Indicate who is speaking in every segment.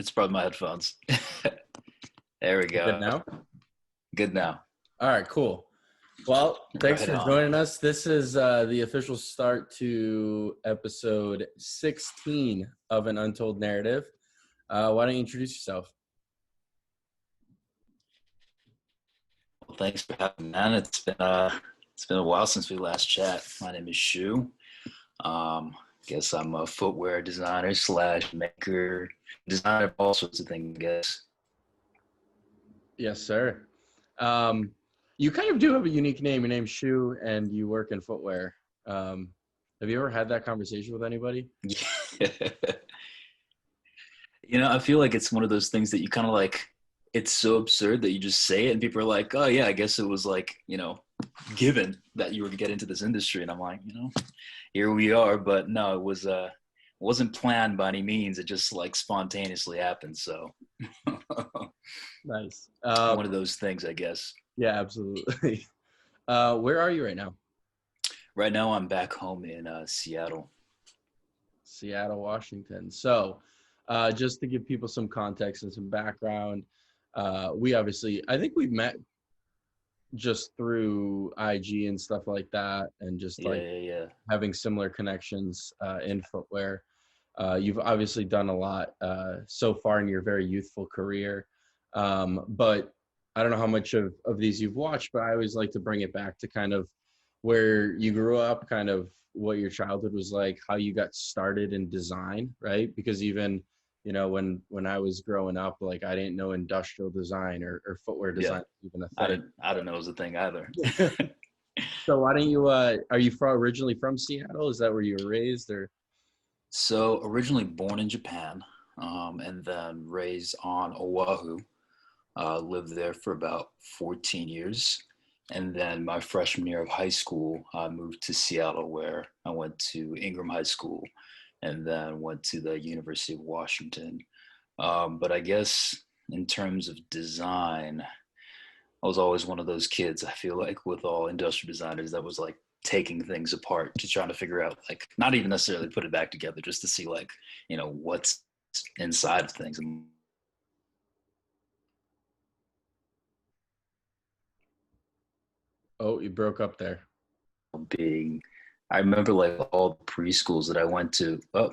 Speaker 1: It's probably my headphones. There we
Speaker 2: Good
Speaker 1: go.
Speaker 2: now?
Speaker 1: Good now.
Speaker 2: All right, cool. Well, thanks
Speaker 1: Right
Speaker 2: for
Speaker 1: on.
Speaker 2: joining us. This is the official start to episode 16 of an Untold narrative. Why don't you introduce yourself?
Speaker 1: Well, thanks for having me, man. It's been a while since we last chat. My name is Shu. Guess I'm a footwear designer slash maker, designer of all sorts of things, I guess.
Speaker 2: Yes, sir. You kind of do have a unique name. Your name's Shu, and you work in footwear. Have you ever had that conversation with anybody?
Speaker 1: I feel like it's one of those things that you kind of like, it's so absurd that you just say it and people are like, oh yeah, I guess it was like, given that you were to get into this industry. And I'm like, here we are. But no, wasn't planned by any means. It just like spontaneously happened. So
Speaker 2: Nice.
Speaker 1: one of those things, I guess.
Speaker 2: Yeah, absolutely. Where are you right now?
Speaker 1: Right now I'm back home in Seattle.
Speaker 2: Seattle, Washington. So, just to give people some context and some background, I think we've met just through IG and stuff like that, and just like
Speaker 1: Yeah.
Speaker 2: having similar connections in footwear. You've obviously done a lot so far in your very youthful career, but I don't know how much of these you've watched, but I always like to bring it back to kind of where you grew up, kind of what your childhood was like, how you got started in design, right? Because even, when I was growing up, like I didn't know industrial design or footwear
Speaker 1: Yeah.
Speaker 2: design was even
Speaker 1: I
Speaker 2: a
Speaker 1: didn't I didn't know it was a thing either.
Speaker 2: thing. So why don't you, are you originally from Seattle? Is that where you were raised or?
Speaker 1: So originally born in Japan, and then raised on Oahu. Lived there for about 14 years. And then my freshman year of high school, I moved to Seattle, where I went to Ingram High School and then went to the University of Washington. But I guess in terms of design, I was always one of those kids, I feel like, with all industrial designers that was like taking things apart to trying to figure out, like, not even necessarily put it back together, just to see, like, what's inside of things.
Speaker 2: Oh, you broke up there.
Speaker 1: Being, I remember like all the preschools that I went to. Oh,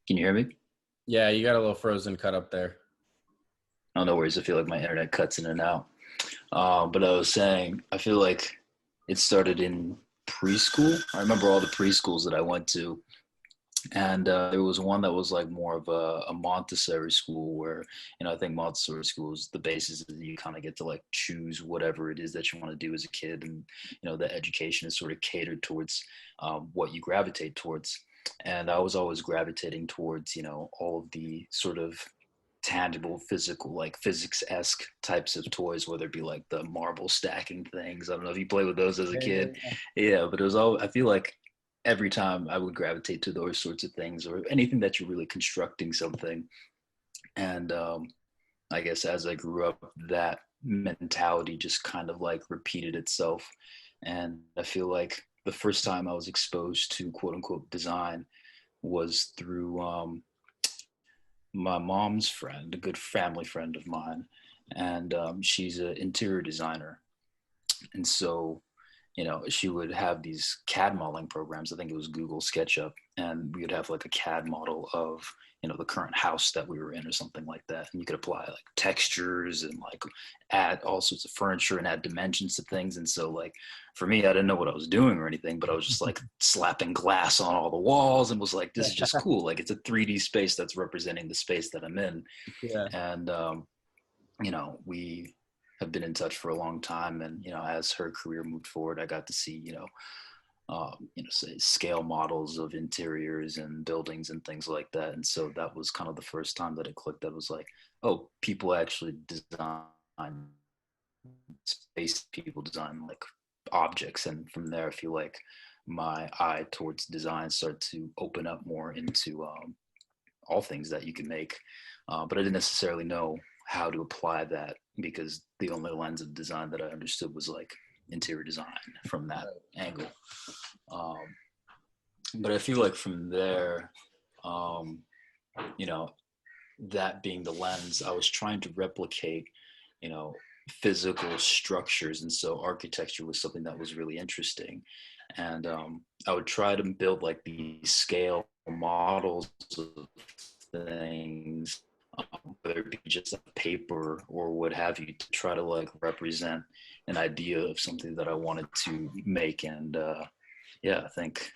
Speaker 1: can you hear me?
Speaker 2: Yeah, you got a little frozen cut up there.
Speaker 1: Oh, no worries. I feel like my internet cuts in and out. But I was saying, I feel like it started in preschool. I remember all the preschools that I went to, and there was one that was like more of a Montessori school where, I think Montessori schools, the basis is you kind of get to like choose whatever it is that you want to do as a kid. And, the education is sort of catered towards what you gravitate towards. And I was always gravitating towards, all of the sort of tangible physical, like physics-esque types of toys, whether it be like the marble stacking things. I don't know if you played with those as a kid. Yeah, but it was all, I feel like every time I would gravitate to those sorts of things or anything that you're really constructing something. And I guess as I grew up, that mentality just kind of like repeated itself. And I feel like the first time I was exposed to quote unquote design was through my mom's friend, a good family friend of mine. And she's an interior designer. And so she would have these CAD modeling programs. I think it was Google SketchUp, and we would have like a CAD model of, the current house that we were in or something like that. And you could apply like textures and like add all sorts of furniture and add dimensions to things. And so like for me, I didn't know what I was doing or anything, but I was just like slapping glass on all the walls and was like, this is just cool. Like it's a 3D space that's representing the space that I'm in.
Speaker 2: Yeah.
Speaker 1: And, we have been in touch for a long time, and as her career moved forward, I got to see say scale models of interiors and buildings and things like that. And so that was kind of the first time that it clicked. That was like, oh, people actually design space, people design like objects, and from there, I feel like my eye towards design started to open up more into all things that you can make. But I didn't necessarily know how to apply that because the only lens of design that I understood was like interior design from that angle. But I feel like from there, you know, that being the lens, I was trying to replicate, you know, physical structures. And so architecture was something that was really interesting. And I would try to build like these scale models of things, whether it be just a paper or what have you, to try to like represent an idea of something that I wanted to make. And yeah, I think,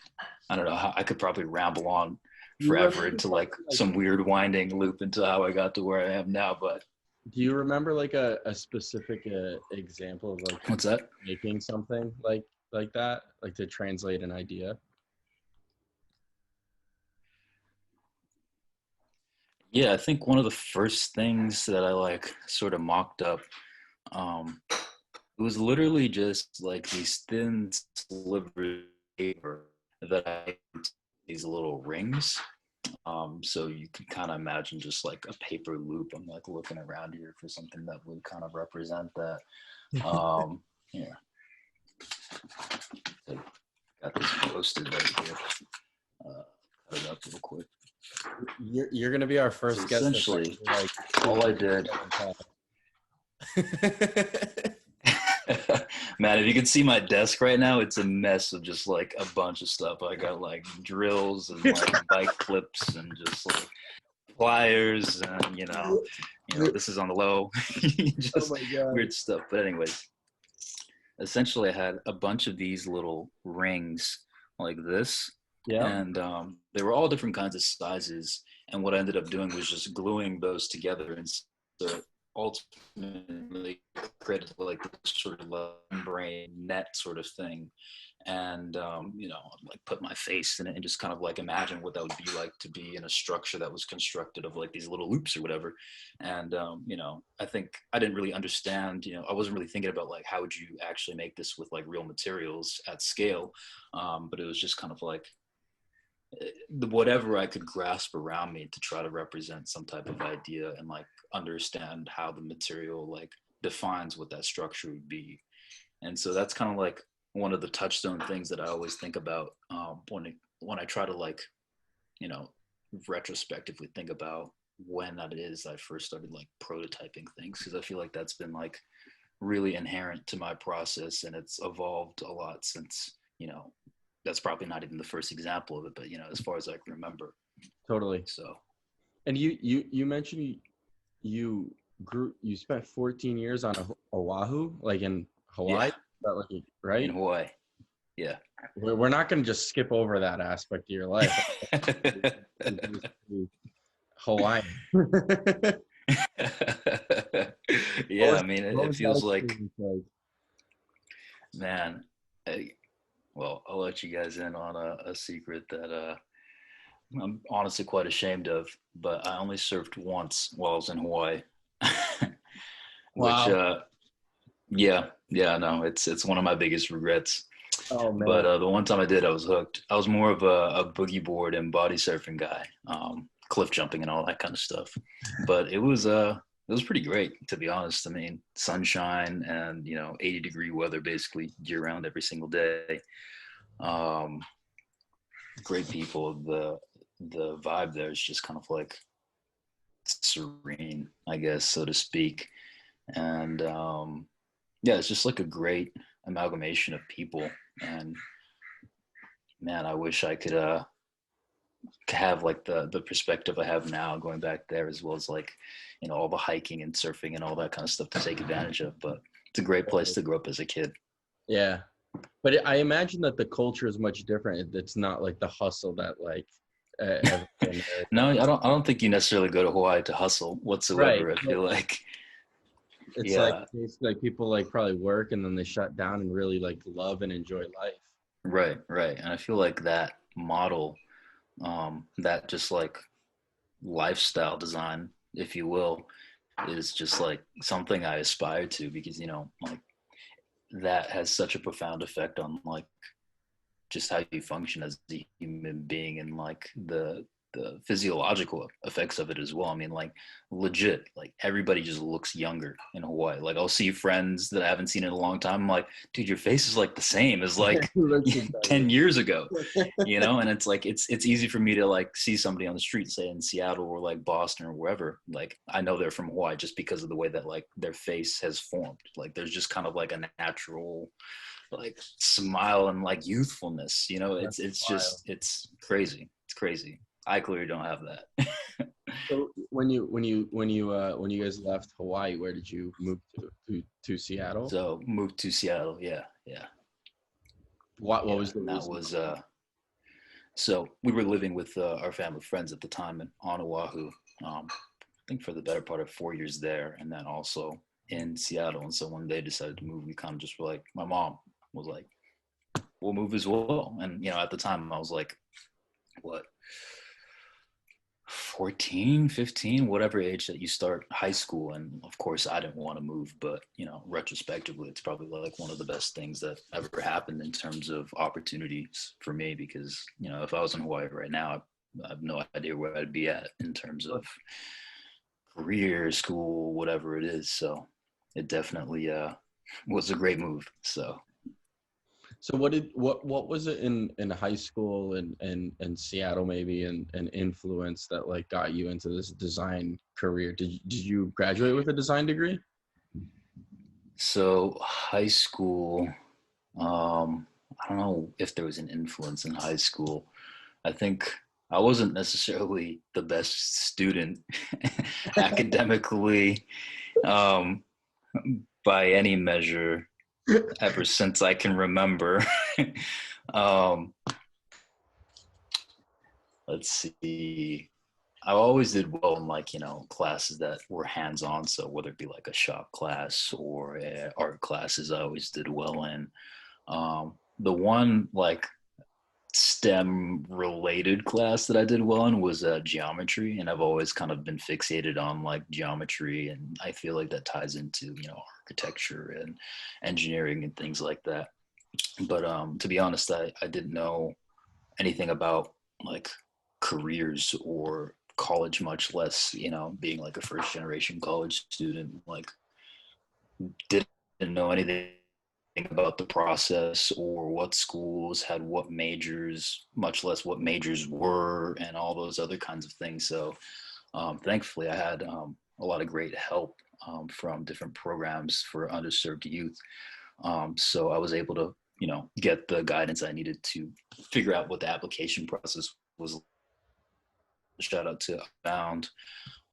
Speaker 1: I don't know, I could probably ramble on
Speaker 2: Do you
Speaker 1: forever
Speaker 2: remember
Speaker 1: into like
Speaker 2: like
Speaker 1: some weird winding loop into how I got to where I am now. But
Speaker 2: do you remember like a specific example of like
Speaker 1: what's that?
Speaker 2: making something like that, like to translate an idea?
Speaker 1: Yeah, I think one of the first things that I like sort of mocked up, it was literally just like these thin slivers of paper that I these little rings. So you can kind of imagine just like a paper loop. I'm like looking around here for something that would kind of represent that. Yeah, so got this posted right here. Cut it up real quick.
Speaker 2: You're gonna be our
Speaker 1: So
Speaker 2: first guest that's
Speaker 1: essentially,
Speaker 2: actually, like
Speaker 1: all I did, man, if you can see my desk right now, it's a mess of just like a bunch of stuff. I got like drills and like bike clips and just like pliers and this is on the low,
Speaker 2: Oh
Speaker 1: just
Speaker 2: my god.
Speaker 1: weird stuff. But anyways, essentially, I had a bunch of these little rings like this,
Speaker 2: Yeah.
Speaker 1: and they were all different kinds of sizes. And what I ended up doing was just gluing those together, and so ultimately created like this sort of membrane net sort of thing. And like put my face in it and just kind of like imagine what that would be like to be in a structure that was constructed of like these little loops or whatever. And I think I didn't really understand, I wasn't really thinking about like how would you actually make this with like real materials at scale. But it was just kind of like whatever I could grasp around me to try to represent some type of idea and like understand how the material like defines what that structure would be. And so that's kind of like one of the touchstone things that I always think about when I try to like, you know, retrospectively think about when that is I first started like prototyping things, because I feel like that's been like really inherent to my process, and it's evolved a lot since, that's probably not even the first example of it, but as far as I can remember.
Speaker 2: Totally.
Speaker 1: So
Speaker 2: And you mentioned you spent 14 years on Oahu, like in Hawaii.
Speaker 1: yeah,
Speaker 2: Is that like
Speaker 1: in
Speaker 2: right?
Speaker 1: Hawaii. Yeah.
Speaker 2: We're not going to just skip over that aspect of your life. It's basically Hawaiian. What
Speaker 1: Yeah,
Speaker 2: was
Speaker 1: I mean,
Speaker 2: what
Speaker 1: it
Speaker 2: was that
Speaker 1: feels like,
Speaker 2: experience like?
Speaker 1: man, well, I'll let you guys in on a secret that I'm honestly quite ashamed of, but I only surfed once while I was in Hawaii. Which,
Speaker 2: Wow.
Speaker 1: yeah, no, it's one of my biggest regrets.
Speaker 2: Oh man.
Speaker 1: But the one time I did, I was hooked. I was more of a boogie board and body surfing guy, cliff jumping and all that kind of stuff. But it was pretty great, to be honest. I mean, sunshine and 80-degree weather basically year round every single day. Um, Great people. The vibe there is just kind of like serene, I guess, so to speak. And yeah, it's just like a great amalgamation of people. And man, I wish I could have like the perspective I have now going back there, as well as like all the hiking and surfing and all that kind of stuff to take advantage of. But it's a great place to grow up as a kid.
Speaker 2: Yeah. But I imagine that the culture is much different. It's not like the hustle that like everyone in
Speaker 1: No,
Speaker 2: America.
Speaker 1: I don't think you necessarily go to Hawaii to hustle
Speaker 2: Right.
Speaker 1: whatsoever. I
Speaker 2: But
Speaker 1: feel like
Speaker 2: it's like
Speaker 1: yeah,
Speaker 2: basically like people like probably work and then they shut down and really like love and enjoy life.
Speaker 1: right. And I feel like that model, that just like lifestyle design, if you will, is just like something I aspire to, because like that has such a profound effect on like just how you function as a human being, and like the the physiological effects of it as well. I mean, like legit, like everybody just looks younger in Hawaii. Like I'll see friends that I haven't seen in a long time. I'm like, dude, your face is like the same as like
Speaker 2: Looks exactly.
Speaker 1: 10 years ago, you know? And it's like, it's easy for me to like see somebody on the street, say in Seattle or like Boston or wherever. Like I know they're from Hawaii just because of the way that like their face has formed. Like there's just kind of like a natural like smile and like youthfulness, you know.
Speaker 2: That's
Speaker 1: It's
Speaker 2: wild.
Speaker 1: just it's crazy. It's crazy. I clearly don't have that.
Speaker 2: So when you guys left Hawaii, where did you move to Seattle?
Speaker 1: So moved to Seattle. Yeah, yeah,
Speaker 2: What
Speaker 1: yeah.
Speaker 2: was the
Speaker 1: And that
Speaker 2: reason
Speaker 1: was
Speaker 2: behind
Speaker 1: so we were living with our family friends at the time on Oahu. I think for the better part of 4 years there, and then also in Seattle. And so when they decided to move, we kind of just were like, my mom was like, "We'll move as well." And you know, at the time, I was like, what, 14, 15, whatever age that you start high school. And of course I didn't want to move, but you know, retrospectively, it's probably like one of the best things that ever happened in terms of opportunities for me, because you know, if I was in Hawaii right now, I have no idea where I'd be at in terms
Speaker 2: it?
Speaker 1: of career, school, whatever it is. So it definitely was a great move. So
Speaker 2: So what was it in high school and Seattle maybe and influence that like got you into this design career? Did you graduate with a design degree?
Speaker 1: high school, I don't know if there was an influence in high school. I think I wasn't necessarily the best student academically, um, by any measure ever since I can remember. um, let's see. I always did well in like, you know, classes that were hands-on. So whether it be like a shop class or art classes, I always did well in. The one like STEM related class that I did well in was geometry, and I've always kind of been fixated on like geometry, and I feel like that ties into, you know, architecture and engineering and things like that. But to be honest, I didn't know anything about like careers or college, much less, you know, being like a first generation college student. Like didn't know anything about the process or what schools had what majors, much less what majors were, and all those other kinds of things. So thankfully, I had a lot of great help from different programs for underserved youth. So I was able to, you know, get the guidance I needed to figure out what the application process was. Shout out to Bound.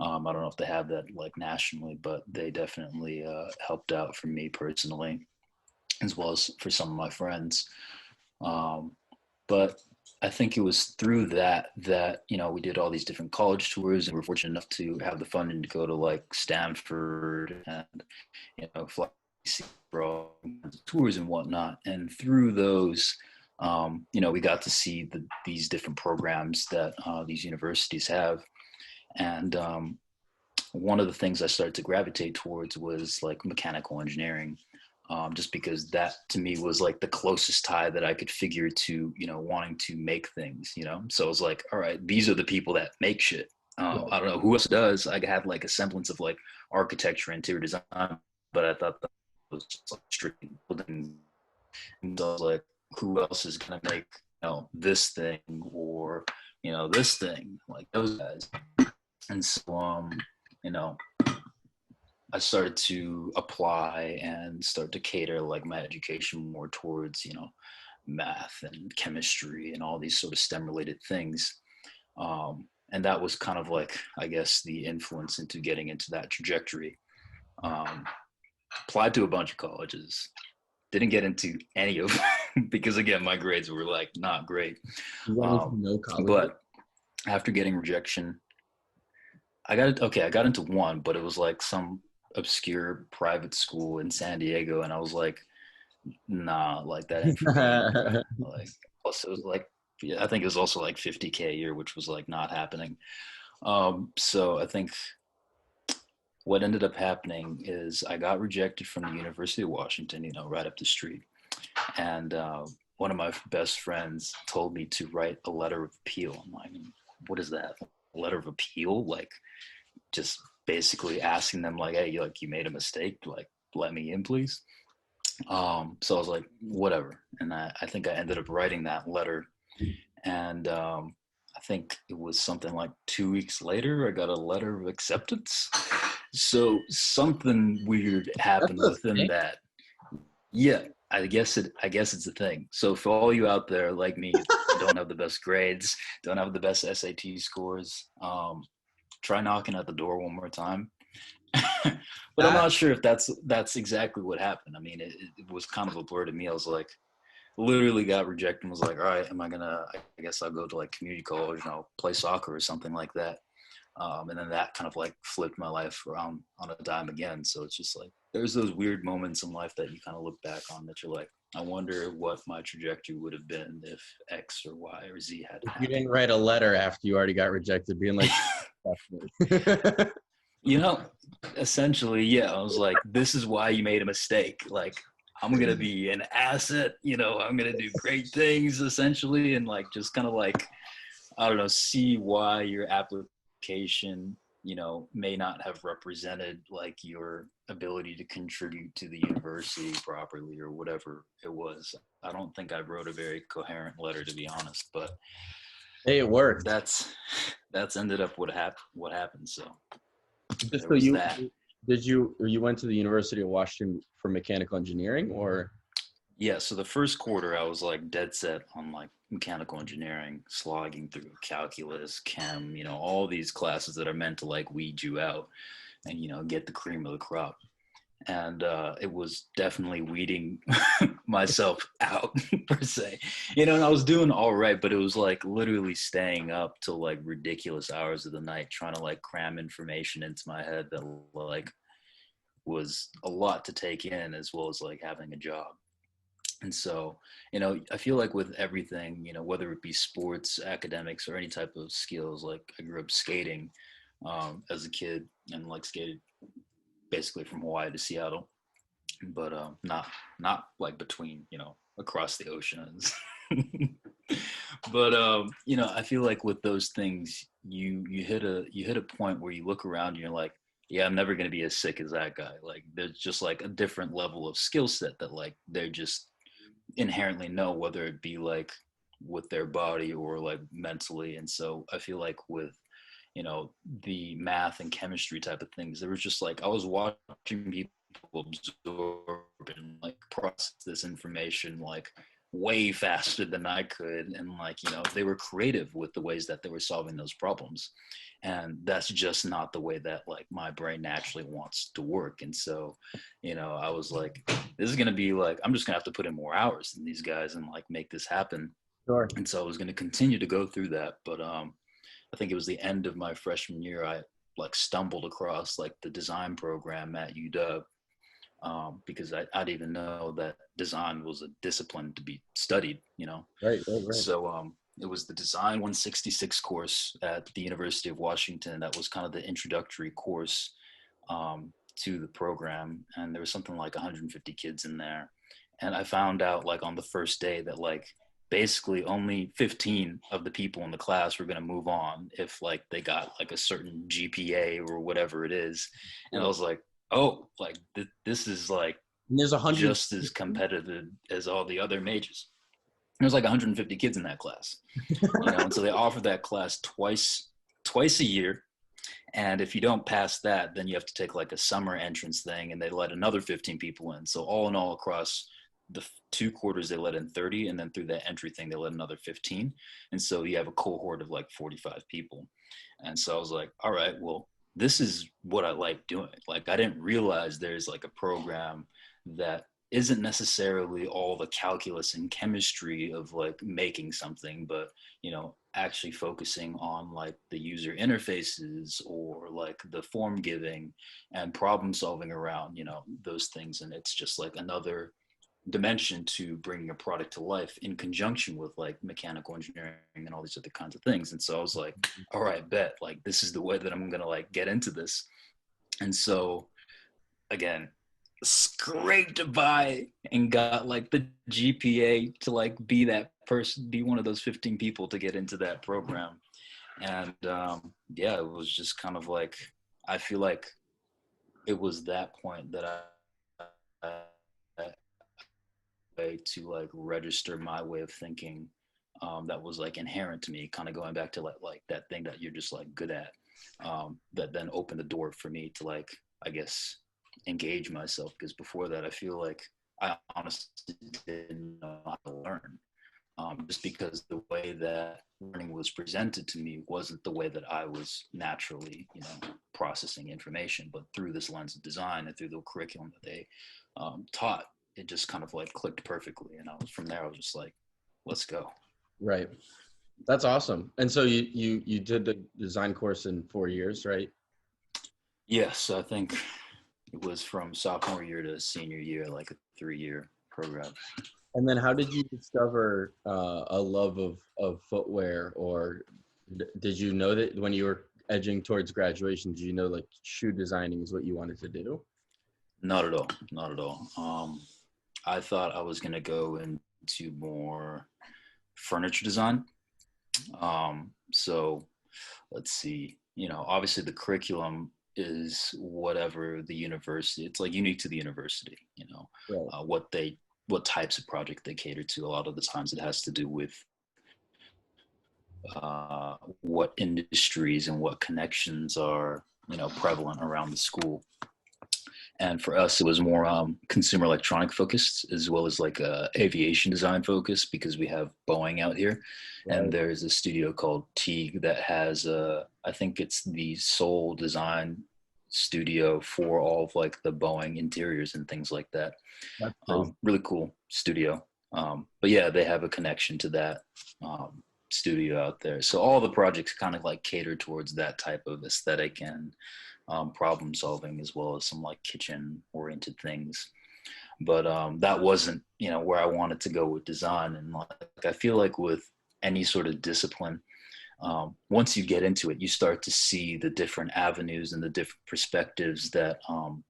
Speaker 1: I don't know if they have that like nationally, but they definitely helped out for me personally, as well as for some of my friends. Um, but I think it was through that you know, we did all these different college tours, and we were fortunate enough to have the funding to go to like Stanford and, you know, fly for all tours and whatnot. And through those, you know, we got to see these different programs that these universities have. And one of the things I started to gravitate towards was like mechanical engineering, just because that to me was like the closest tie that I could figure to, you know, wanting to make things, you know. So I was like, all right, these are the people that make shit.
Speaker 2: Right.
Speaker 1: I don't know who else does. I had like a semblance of like architecture, interior design, but I thought that was just like strictly building. And so I was like, who else is gonna make, you know, this thing, or you know, this thing, like those guys. And so you know, I started to apply and start to cater like my education more towards, you know, math and chemistry and all these sort of STEM related things. And that was kind of like, I guess, the influence into getting into that trajectory. Um, Applied to a bunch of colleges, didn't get into any of them because again, my grades were like not great.
Speaker 2: You went into
Speaker 1: Um,
Speaker 2: no colleges?
Speaker 1: but after getting rejection, I got into one, but it was like some obscure private school in San Diego, and I was like, nah, like that ain't for me. Like, plus it was like, yeah, I think it was also like 50K a year, which was like not happening. So I think what ended up happening is I got rejected from the University of Washington, you know, right up the street, and one of my best friends told me to write a letter of appeal. I'm like, what is that, letter of appeal, like just basically asking them like, hey, you made a mistake, like let me in please. So I was like, whatever, and I think I ended up writing that letter, and I think it was something like 2 weeks later I got a letter of acceptance. So something weird
Speaker 2: That's
Speaker 1: happened
Speaker 2: a
Speaker 1: within
Speaker 2: thing.
Speaker 1: that. Yeah, I guess it's a thing. So for all you out there like me, don't have the best grades, don't have the best SAT scores, try knocking at the door one more time. But I'm
Speaker 2: That
Speaker 1: not sure if that's exactly what happened. I mean, it was kind of a blur to me. I was like, literally got rejected and was like, all right, am I gonna? I guess I'll go to like community college and I'll play soccer or something like that. And then that kind of like flipped my life around on a dime again. So it's just like there's those weird moments in life that you kind of look back on that you're like, I wonder what my trajectory would have been if X or Y or Z hadn't
Speaker 2: you
Speaker 1: happened.
Speaker 2: didn't write a letter after you already got rejected, being like,
Speaker 1: You know, essentially, yeah, I was like, this is why you made a mistake. Like, I'm gonna be an asset, I'm gonna do great things essentially, and like just kind of like, I don't know, see why your application, may not have represented like your ability to contribute to the university properly or whatever it was. I don't think I wrote a very coherent letter, to be honest, but
Speaker 2: hey, it worked.
Speaker 1: that's ended up what happened. So
Speaker 2: Just
Speaker 1: there
Speaker 2: so
Speaker 1: was
Speaker 2: you
Speaker 1: that.
Speaker 2: did you or you went to the University of Washington for mechanical engineering, or
Speaker 1: Yeah, so the first quarter I was like dead set on like mechanical engineering, slogging through calculus, chem, all these classes that are meant to like weed you out and get the cream of the crop. And it was definitely weeding myself out per se. And I was doing all right, but it was like literally staying up till like ridiculous hours of the night trying to like cram information into my head that like was a lot to take in, as well as like having a job. And so, I feel like with everything, whether it be sports, academics, or any type of skills, like I grew up skating as a kid and like skated basically from Hawaii to Seattle, but not like between, across the oceans. But I feel like with those things, you hit a point where you look around and you're like, yeah, I'm never gonna be as sick as that guy. Like there's just like a different level of skill set that like they're just inherently know, whether it be like with their body or like mentally. And so I feel like with the math and chemistry type of things, there was just like I was watching people absorb and like process this information like way faster than I could, and like they were creative with the ways that they were solving those problems, and that's just not the way that like my brain naturally wants to work. And so I was like, this is going to be like, I'm just going to have to put in more hours than these guys and like make this happen.
Speaker 2: sure.
Speaker 1: And so I was going to continue to go through that, but I think it was the end of my freshman year, I like stumbled across like the design program at UW, because I didn't even know that design was a discipline to be studied.
Speaker 2: Right, right, right.
Speaker 1: So it was the Design 166 course at the University of Washington. That was kind of the introductory course to the program. And there was something like 150 kids in there. And I found out like on the first day that like basically only 15 of the people in the class were going to move on if like they got like a certain GPA or whatever it is. And I was like, oh, like this is like
Speaker 2: And there's 100.
Speaker 1: just as competitive as all the other majors. There's like 150 kids in that class, and so they offer that class twice a year. And if you don't pass that, then you have to take like a summer entrance thing, and they let another 15 people in. So all in all, across the 2 quarters, they let in 30, and then through that entry thing, they let another 15. And so you have a cohort of like 45 people. And so I was like, all right, well, this is what I like doing. Like I didn't realize there's like a program that isn't necessarily all the calculus and chemistry of like making something, but actually focusing on like the user interfaces or like the form giving and problem solving around those things. And it's just like another dimension to bringing a product to life in conjunction with like mechanical engineering and all these other kinds of things. And so I was like, all right, bet, like this is the way that I'm gonna like get into this. And so again, scraped by and got like the GPA to like be that person, be one of those 15 people to get into that program. And yeah, it was just kind of like, I feel like it was that point that I way to like register my way of thinking, that was like inherent to me, kind of going back to like that thing that you're just like good at, that then opened the door for me to like, I guess, engage myself, because before that I feel like I honestly didn't know how to learn, just because the way that learning was presented to me wasn't the way that I was naturally, processing information. But through this lens of design and through the curriculum that they taught, it just kind of like clicked perfectly. And from there, I was just like, let's go.
Speaker 2: Right. That's awesome. And so you did the design course in 4 years, right?
Speaker 1: Yes, I think it was from sophomore year to senior year, like a 3-year program.
Speaker 2: And then how did you discover a love of footwear, or did you know that when you were edging towards graduation, did you know like shoe designing is what you wanted to do?
Speaker 1: Not at all. Not at all. I thought I was going to go into more furniture design. So let's see, obviously the curriculum is whatever the university, it's like unique to the university,
Speaker 2: Right.
Speaker 1: what types of project they cater to. A lot of the times it has to do with what industries and what connections are, prevalent around the school. And for us, it was more consumer electronic focused, as well as like aviation design focused, because we have Boeing out here. And
Speaker 2: Right.
Speaker 1: there's a studio called Teague that has, I think it's the sole design studio for all of like the Boeing interiors and things like that.
Speaker 2: That's crazy.
Speaker 1: Really cool studio. But yeah, they have a connection to that studio out there. So all the projects kind of like cater towards that type of aesthetic and problem solving, as well as some like kitchen oriented things. But that wasn't, where I wanted to go with design. And like, I feel like with any sort of discipline, once you get into it, you start to see the different avenues and the different perspectives that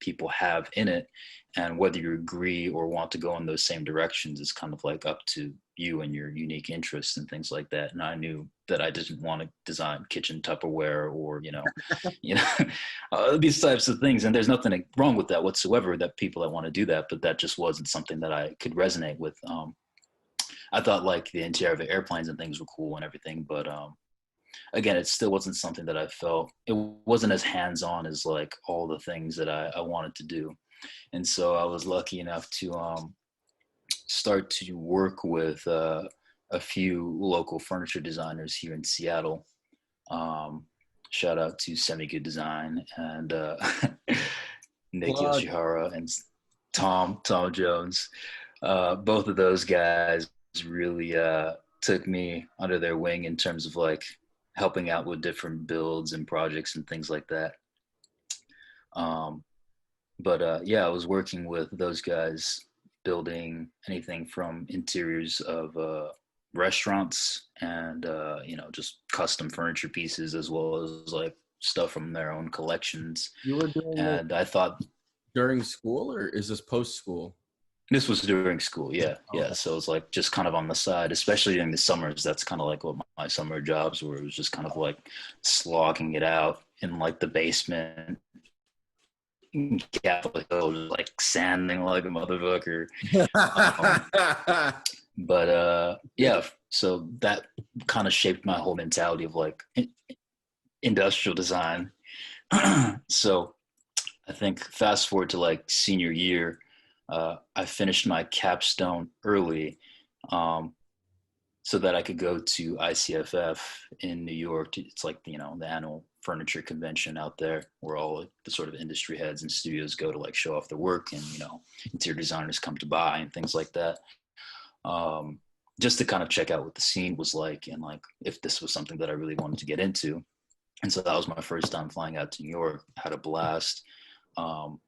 Speaker 1: people have in it. And whether you agree or want to go in those same directions is kind of like up to you and your unique interests and things like that. And I knew that I didn't want to design kitchen Tupperware or, you know, these types of things. And there's nothing wrong with that whatsoever, that people that want to do that, but that just wasn't something that I could resonate with. I thought like the interior of the airplanes and things were cool and everything, but again, it still wasn't something that I felt, it wasn't as hands-on as like all the things that I wanted to do. And so I was lucky enough to start to work with a few local furniture designers here in Seattle. Um, Shout out to Semi Good Design and Nick
Speaker 2: Plug.
Speaker 1: Yoshihara and Tom Jones. Both of those guys really took me under their wing in terms of like helping out with different builds and projects and things like that. Um, but yeah, I was working with those guys building anything from interiors of restaurants and just custom furniture pieces, as well as like stuff from their own collections.
Speaker 2: You were doing this
Speaker 1: And I thought,
Speaker 2: during school, or is this post school?
Speaker 1: this was during school, yeah, yeah.
Speaker 2: Okay.
Speaker 1: So it's like just kind of on the side, especially during the summers. That's kind of like what my summer jobs were. It was just kind of like slogging it out in like the basement, in Capitol Hill, just like sanding like a motherfucker. Um, but yeah, so that kind of shaped my whole mentality of like industrial design. So I think fast forward to like senior year, I finished my capstone early, um, so that I could go to ICFF in New York. It's like, the annual furniture convention out there, where all the sort of industry heads and studios go to like show off their work, and interior designers come to buy and things like that. Um, just to kind of check out what the scene was like, and like if this was something that I really wanted to get into. And so that was my first time flying out to New York. Had a blast. Um,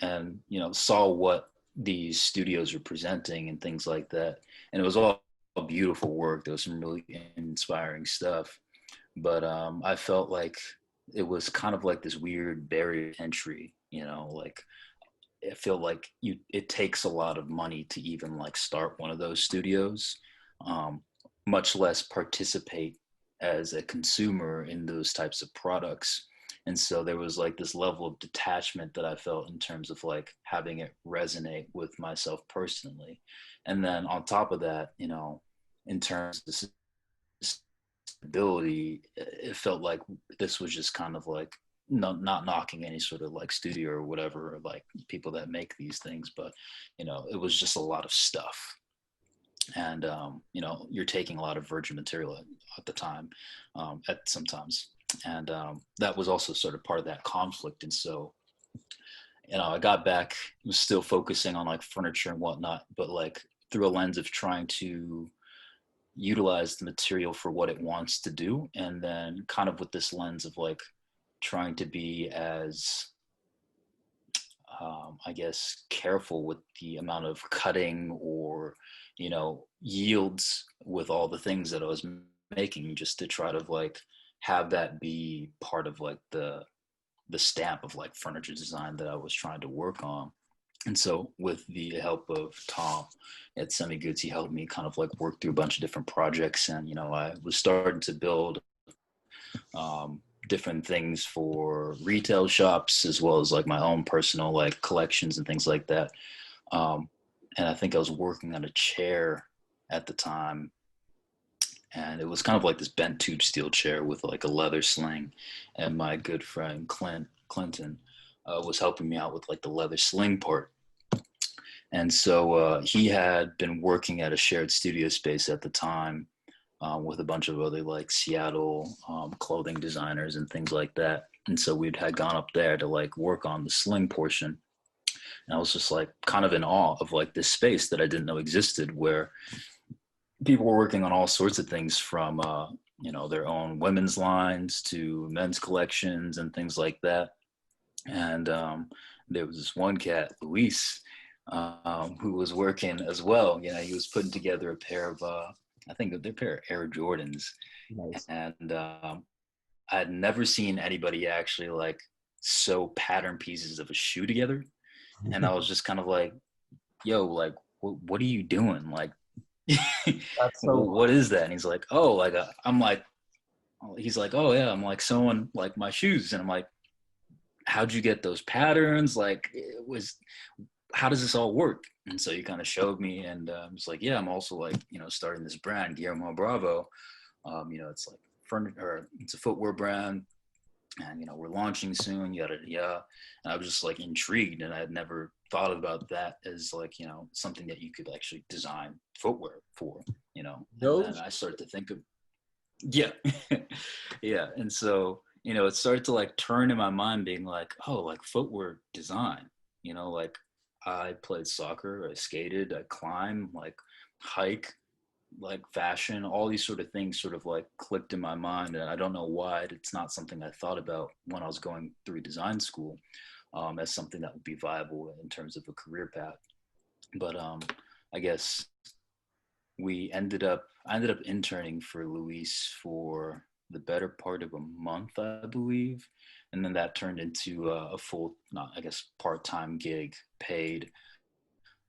Speaker 1: and saw what these studios were presenting and things like that, and it was all beautiful work. There was some really inspiring stuff, but I felt like it was kind of like this weird barrier to entry. Like I feel like it takes a lot of money to even like start one of those studios, much less participate as a consumer in those types of products. And so there was like this level of detachment that I felt in terms of like having it resonate with myself personally. And then on top of that, you know, in terms of stability, it felt like this was just kind of like not knocking any sort of like studio or whatever, or like people that make these things, but you know, it was just a lot of stuff. And you know, you're taking a lot of virgin material at the time, at sometimes, and that was also sort of part of that conflict. And so, you know, I got back, was still focusing on like furniture and whatnot, but like through a lens of trying to utilize the material for what it wants to do, and then kind of with this lens of like trying to be as I guess careful with the amount of cutting or you know yields with all the things that I was making, just to try to like have that be part of like the stamp of like furniture design that I was trying to work on. And so with the help of Tom at Semi Goods, he helped me kind of like work through a bunch of different projects. And, you know, I was starting to build different things for retail shops, as well as like my own personal like collections and things like that. Um, and I think I was working on a chair at the time, and it was kind of like this bent tube steel chair with like a leather sling. And my good friend Clinton was helping me out with like the leather sling part. And so he had been working at a shared studio space at the time with a bunch of other like Seattle clothing designers and things like that. And so we'd had gone up there to like work on the sling portion. And I was just like kind of in awe of like this space that I didn't know existed, where people were working on all sorts of things from, you know, their own women's lines to men's collections and things like that. And there was this one cat, Luis, who was working as well. You know, he was putting together a pair of, I think they're a pair of Air Jordans.
Speaker 2: Nice.
Speaker 1: And I had never seen anybody actually like sew pattern pieces of a shoe together. And I was just kind of like, yo, like, what are you doing? Like,
Speaker 2: That's
Speaker 1: well,
Speaker 2: so
Speaker 1: what is that? And he's like, oh, like, I'm like, he's like, oh yeah, I'm like sewing like my shoes. And I'm like, how'd you get those patterns? Like, it was, how does this all work? And so he kind of showed me, and I was like, yeah, I'm also like, you know, starting this brand, Guillermo Bravo. You know, it's like furniture, or it's a footwear brand, and you know, we're launching soon, yada yada. And I was just like intrigued, and I had never thought about that as like, you know, something that you could actually design footwear for, you know. And then
Speaker 2: those.
Speaker 1: I started to think of, yeah, yeah. And so, you know, it started to like turn in my mind, being like, oh, like footwear design, you know, like I played soccer, I skated, I climbed, like hike, like fashion, all these sort of things sort of like clicked in my mind. And I don't know why. It's not something I thought about when I was going through design school, as something that would be viable in terms of a career path. But I guess I ended up interning for Luis for the better part of a month, I believe. And then that turned into a full, not, I guess, part-time gig, paid,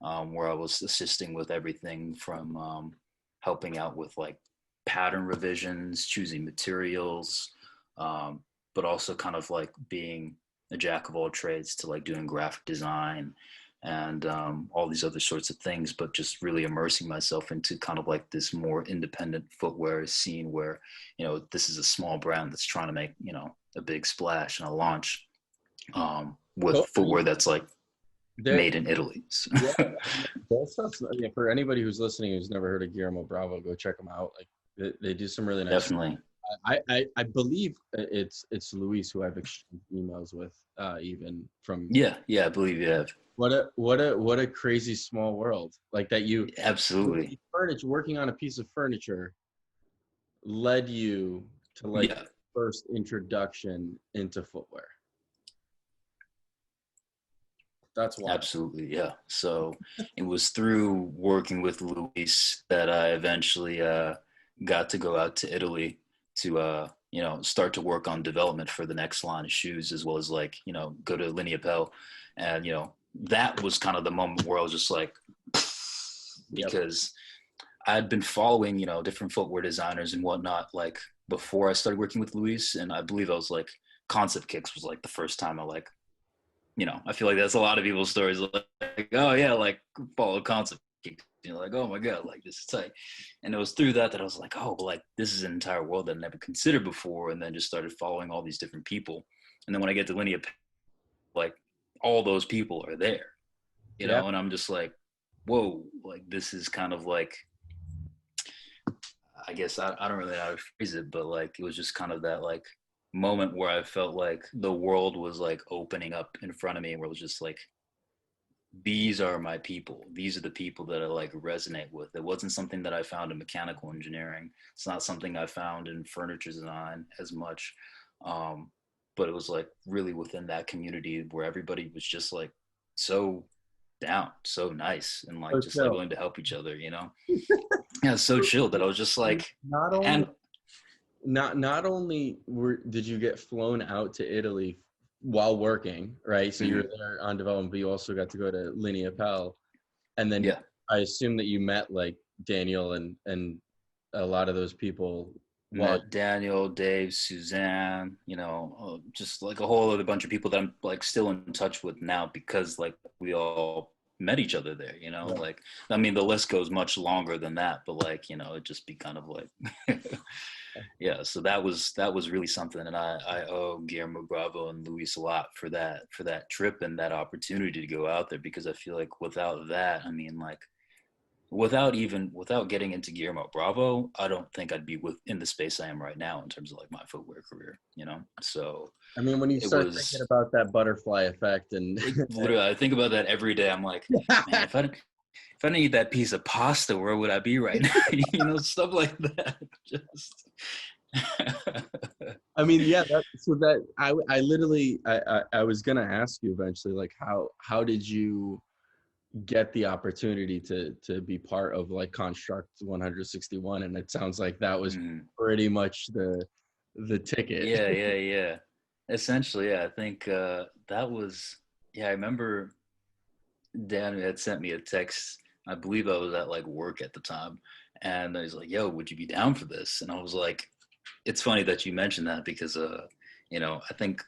Speaker 1: where I was assisting with everything from helping out with like pattern revisions, choosing materials, um, but also kind of like being a jack of all trades to like doing graphic design and all these other sorts of things, but just really immersing myself into kind of like this more independent footwear scene where, you know, this is a small brand that's trying to make, you know, a big splash and a launch with
Speaker 2: So
Speaker 1: footwear that's like
Speaker 2: there,
Speaker 1: made in Italy. So
Speaker 2: yeah, that stuff's, yeah, for anybody who's listening who's never heard of Guillermo Bravo, go check them out. Like they do some really nice.
Speaker 1: definitely.
Speaker 2: I believe it's Luis who I've exchanged emails with, even from.
Speaker 1: Yeah, yeah, I believe you have.
Speaker 2: What a crazy small world, like that. You
Speaker 1: Absolutely.
Speaker 2: furniture, working on a piece of furniture led you to like
Speaker 1: Yeah,
Speaker 2: first introduction into footwear. That's wild.
Speaker 1: absolutely. Yeah. So it was through working with Luis that I eventually got to go out to Italy to, you know, start to work on development for the next line of shoes, as well as like, you know, go to Linea Pell. And, you know, that was kind of the moment where I was just like,
Speaker 2: Yep.
Speaker 1: because I had been following, you know, different footwear designers and whatnot, like before I started working with Luis, and I believe I was like concept kicks was like the first time I like, I feel like that's a lot of people's stories. Like, oh yeah, like follow concept kicks. Like, oh my god, like this is tight. And it was through that I was like, oh, like this is an entire world that I never considered before. And then just started following all these different people. And then when I get to Linea, like all those people are there,
Speaker 2: Yeah.
Speaker 1: and I'm just like, whoa, like this is kind of like, I guess I don't really know how to phrase it, but like it was just kind of that like moment where I felt like the world was like opening up in front of me, where it was just like, these are my people. These are the people that I like resonate with. It wasn't something that I found in mechanical engineering. It's not something I found in furniture design as much. Um, but it was like really within that community where everybody was just like so down, so nice, and like
Speaker 2: So
Speaker 1: just like
Speaker 2: chill.
Speaker 1: willing to help each other, Yeah, so chill that I was just like,
Speaker 2: Not only
Speaker 1: and
Speaker 2: not only did you get flown out to Italy while working, right? So you were
Speaker 1: mhm,
Speaker 2: there on development, but you also got to go to Linea Pell, and then
Speaker 1: yeah,
Speaker 2: I assume that you met like Daniel and a lot of those people while.
Speaker 1: met Daniel, Dave, Suzanne, just like a whole other bunch of people that I'm like still in touch with now because like we all met each other there,
Speaker 2: Yeah.
Speaker 1: like, I mean, the list goes much longer than that, but like, it just be kind of like, yeah. So that was really something. And I owe Guillermo Bravo and Luis a lot for that trip and that opportunity to go out there, because I feel like without that, I mean, like, without getting into Guillermo Bravo, I don't think I'd be in the space I am right now in terms of like my footwear career. So
Speaker 2: I mean, when you
Speaker 1: it
Speaker 2: start thinking
Speaker 1: was
Speaker 2: about that butterfly effect and
Speaker 1: literally, I think about that every day. I'm like, man, if I didn't eat that piece of pasta, where would I be right now? Stuff like that. Just
Speaker 2: I mean, yeah, I literally I was gonna ask you eventually, like how did you get the opportunity to be part of like Construct 161, and it sounds like that was
Speaker 1: mm,
Speaker 2: pretty much the ticket.
Speaker 1: yeah, yeah, yeah. Essentially, yeah. I think that was, yeah. I remember Dan had sent me a text. I believe I was at like work at the time, and he's like, "Yo, would you be down for this?" And I was like, "It's funny that you mentioned that because, I think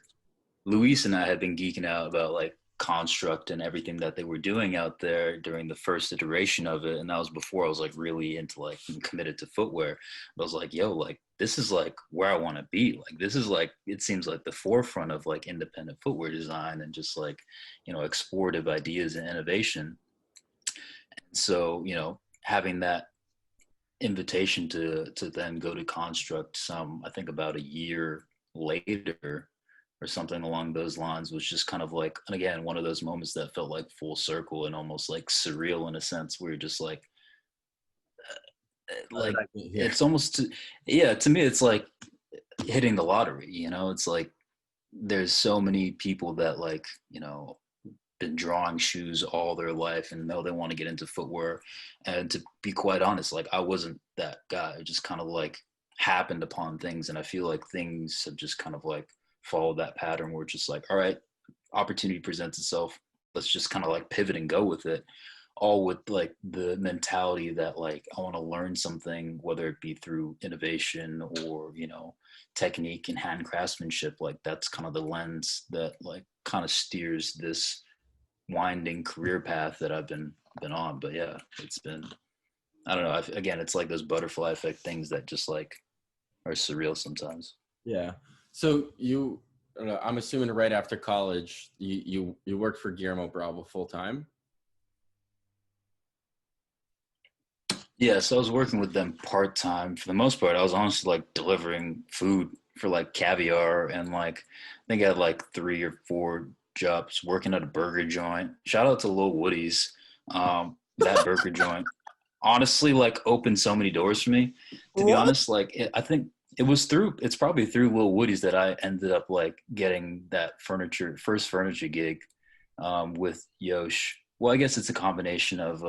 Speaker 1: Luis and I had been geeking out about like Construct and everything that they were doing out there during the first iteration of it, and that was before I was like really into like being committed to footwear. But I was like, yo, like this is like where I want to be. Like this is like, it seems like the forefront of like independent footwear design and just like, explorative ideas and innovation. And so, having that invitation to then go to Construct, I think about a year later or something along those lines, was just kind of like, and again, one of those moments that felt like full circle and almost like surreal in a sense, where you're just
Speaker 2: How did
Speaker 1: like
Speaker 2: I get here?
Speaker 1: it's almost, yeah, to me it's like hitting the lottery. It's like there's so many people that like, been drawing shoes all their life and know they want to get into footwear. And to be quite honest, like I wasn't that guy. I just kind of like happened upon things, and I feel like things have just kind of like followed that pattern where it's just like, all right, opportunity presents itself. Let's just kind of like pivot and go with it. All with like the mentality that like I want to learn something, whether it be through innovation or, technique and hand craftsmanship. Like that's kind of the lens that like kind of steers this winding career path that I've been on. But yeah, it's been, I don't know. Again, it's like those butterfly effect things that just like are surreal sometimes.
Speaker 2: Yeah. So I'm assuming right after college, you worked for Guillermo Bravo full time.
Speaker 1: Yeah, so I was working with them part time. For the most part, I was honestly like delivering food for like Caviar, and like I think I had like 3 or 4 jobs working at a burger joint. Shout out to Lil Woody's. That burger joint honestly like opened so many doors for me. To be
Speaker 2: What?
Speaker 1: honest, like I think it's probably through Lil Woody's that I ended up like getting that first furniture gig with Yosh. Well, I guess it's a combination of